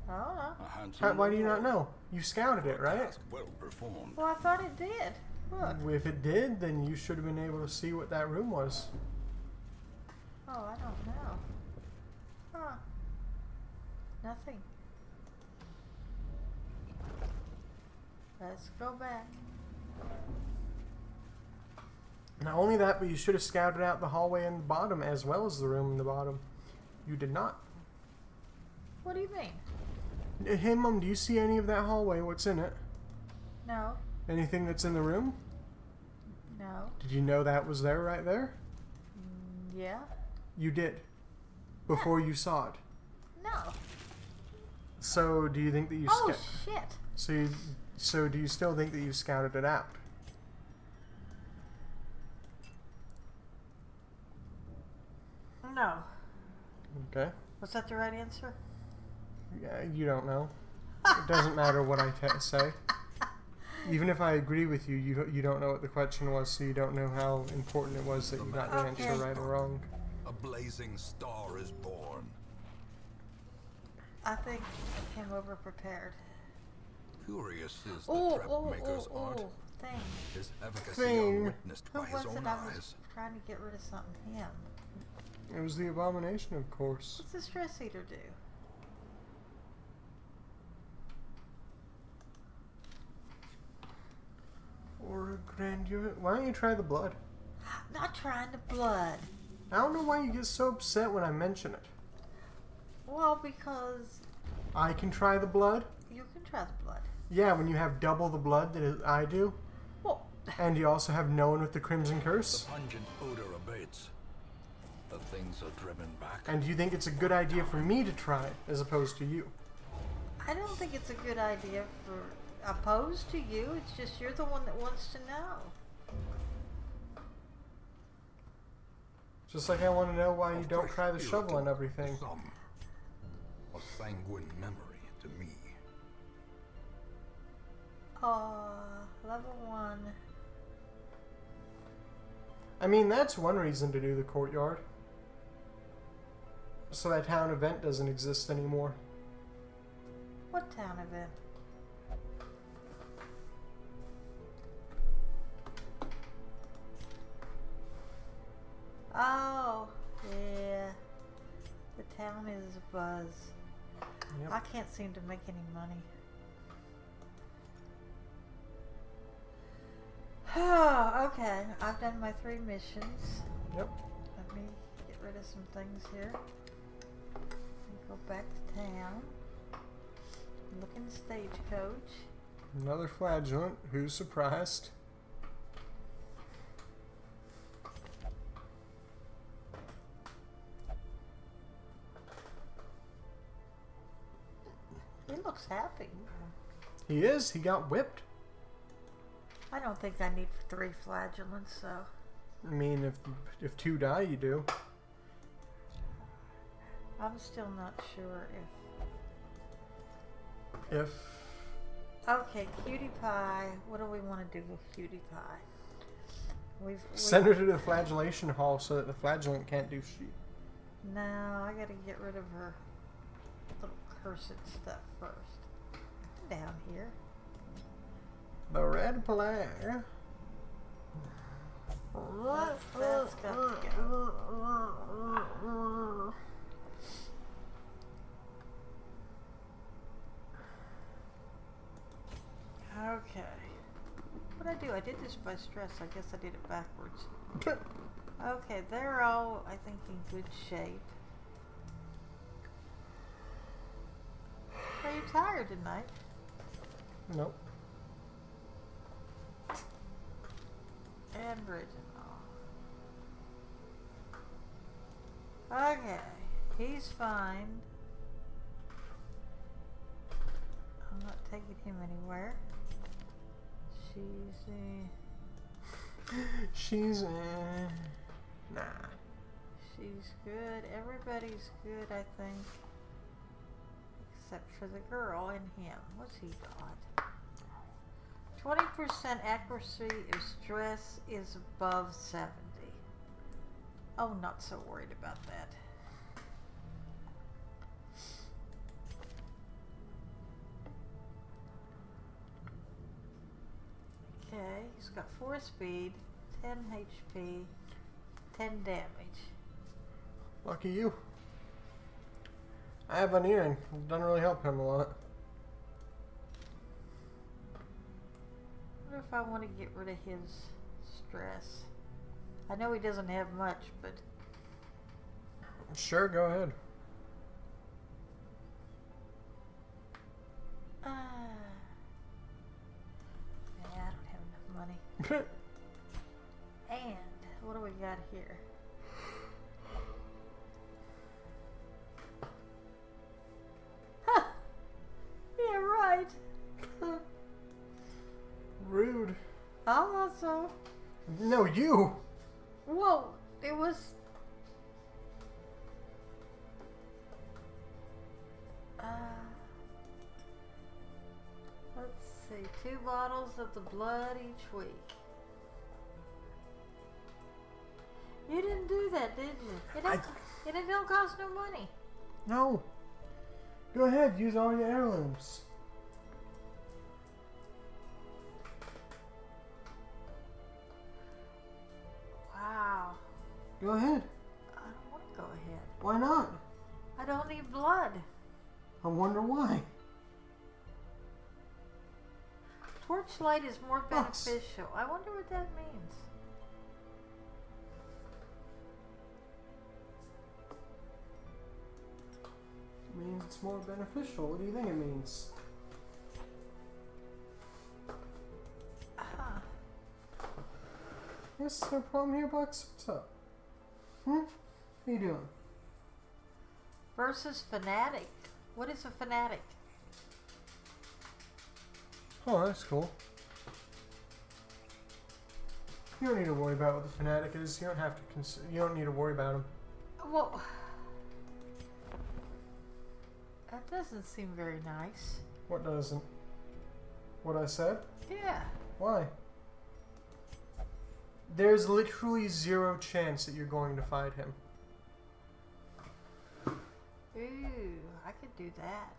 Oh. A handsome Why do you not reward. know? You scouted it, right? Task well performed. Well, I thought it did. Look. If it did, then you should have been able to see what that room was. Oh, I don't know. Huh. Nothing. Let's go back. Not only that, but you should have scouted out the hallway in the bottom as well as the room in the bottom. You did not. What do you mean? Hey, Mom, do you see any of that hallway? What's in it? No. Anything that's in the room? No. Did you know that was there right there? Yeah. You did. Before you saw it. No. So, do you think that you Oh, shit. So do you still think that you scouted it out? No. Okay. Was that the right answer? Yeah, you don't know. It doesn't matter what I say. Even if I agree with you, you don't know what the question was, so you don't know how important it was that you got the answer right or wrong. A blazing star is born. I think I came over prepared. Curious is the trap maker's art. Thing. His efficacy Thing. unwitnessed Who by his was own it I was eyes. trying to get rid of something? Him. It was the abomination, of course. What's the stress eater do? Or a grandeur. Why don't you try the blood? Not trying the blood. I don't know why you get so upset when I mention it. Well, because I can try the blood? you can try the blood. Yeah, when you have double the blood that I do. Well, And you also have no one with the Crimson The Curse. pungent odor abates. The things are driven back. And you think it's a good idea for me to try it, as opposed to you. I don't think it's a good idea for opposed to you. It's just you're the one that wants to know. Just like I want to know why you A don't fresh try the miracle shovel and everything. to some. A sanguine memory to me. Level 1. I mean, that's one reason to do the courtyard. So that town event doesn't exist anymore. What town event? Oh, yeah. The town is Abuzz. Yep. I can't seem to make any money. Okay, I've done my 3 missions. Yep. Let me get rid of some things here. And go back to town. Look in the stagecoach. Another flagellant. Who's surprised? He looks happy. He is. He got whipped. I don't think I need 3 flagellants, so. I mean, if 2 die, you do. I'm still not sure If Okay, Cutie Pie. What do we want to do with Cutie Pie? send her to the flagellation hall so that the flagellant can't do shit. No, I gotta get rid of her little cursed stuff first. Down here. The red flag. That's got to go. Okay. What'd I do? I did this by stress. I guess I did it backwards. Okay, they're all, I think, in good shape. Are you tired tonight? Nope. And Reginald. Okay, he's fine. I'm not taking him anywhere. She's nah. She's good. Everybody's good, I think. Except for the girl and him. What's he got? 20% accuracy if stress is above 70. Oh, not so worried about that. Okay, he's got 4 speed, 10 HP, 10 damage. Lucky you. I have an earring. It doesn't really help him a lot. I wonder if I want to get rid of his stress. I know he doesn't have much, but Sure, go ahead. yeah, I don't have enough money. And what do we got here? Huh. Yeah, right. Rude. Also, No, you. whoa, it was. see. 2 bottles of the blood each week. You didn't do that, did you? It don't cost no money. No. Go ahead, use all your heirlooms. Wow. Go ahead. I don't want to go ahead. Why not? I don't need blood. I wonder why. Torchlight is more Bucks. beneficial. I wonder what that means. It means it's more beneficial. What do you think it means? Yes, no problem here, Bucks. What's up? How you doing? Versus fanatic. What is a fanatic? Oh, that's cool. You don't need to worry about what the fanatic is. You don't have to. You don't need to worry about him. Well, that doesn't seem very nice. What doesn't? What I said? Yeah. Why? There's literally 0 chance that you're going to fight him. Ooh, I could do that.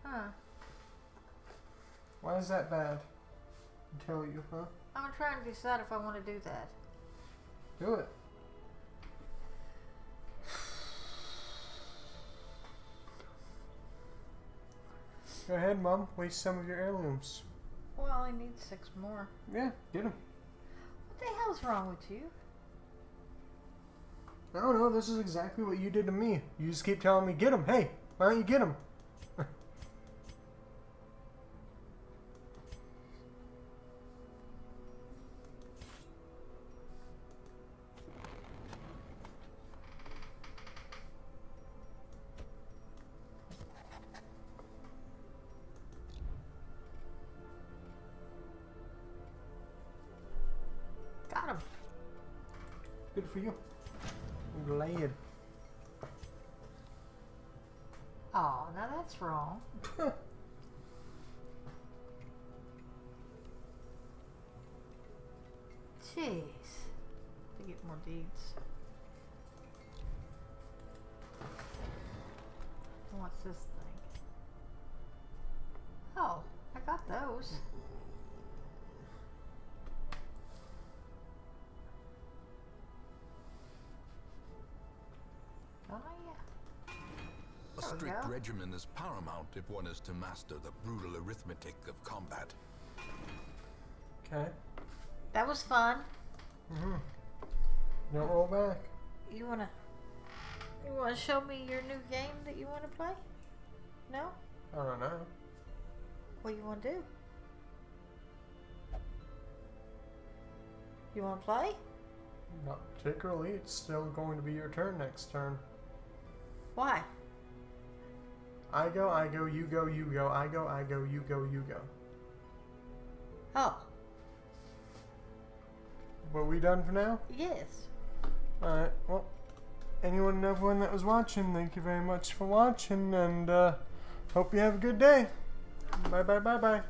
Huh. Why is that bad? I tell you, huh? I'm trying to decide if I want to do that. Do it. Go ahead, Mom. Waste some of your heirlooms. Well, I need 6 more. Yeah, get them. What the hell's wrong with you? I don't know. This is exactly what you did to me. You just keep telling me, get them. Hey, why don't you get them? Got him. Good for you. I'm glad. Oh, now that's wrong. Jeez. To get more deeds. What's this thing? Oh, I got those. Oh, yeah. A There we strict go. regimen is paramount if one is to master the brutal arithmetic of combat. Okay. That was fun. Don't roll back. You wanna show me your new game that you wanna play? No? I don't know. What you wanna do? You wanna play? Not particularly. It's still going to be your turn next turn. Why? I go, you go, you go, I go, you go, you go. Oh, Were we done for now? yes. Alright, well, anyone and everyone that was watching, thank you very much for watching, and hope you have a good day. Bye bye bye bye.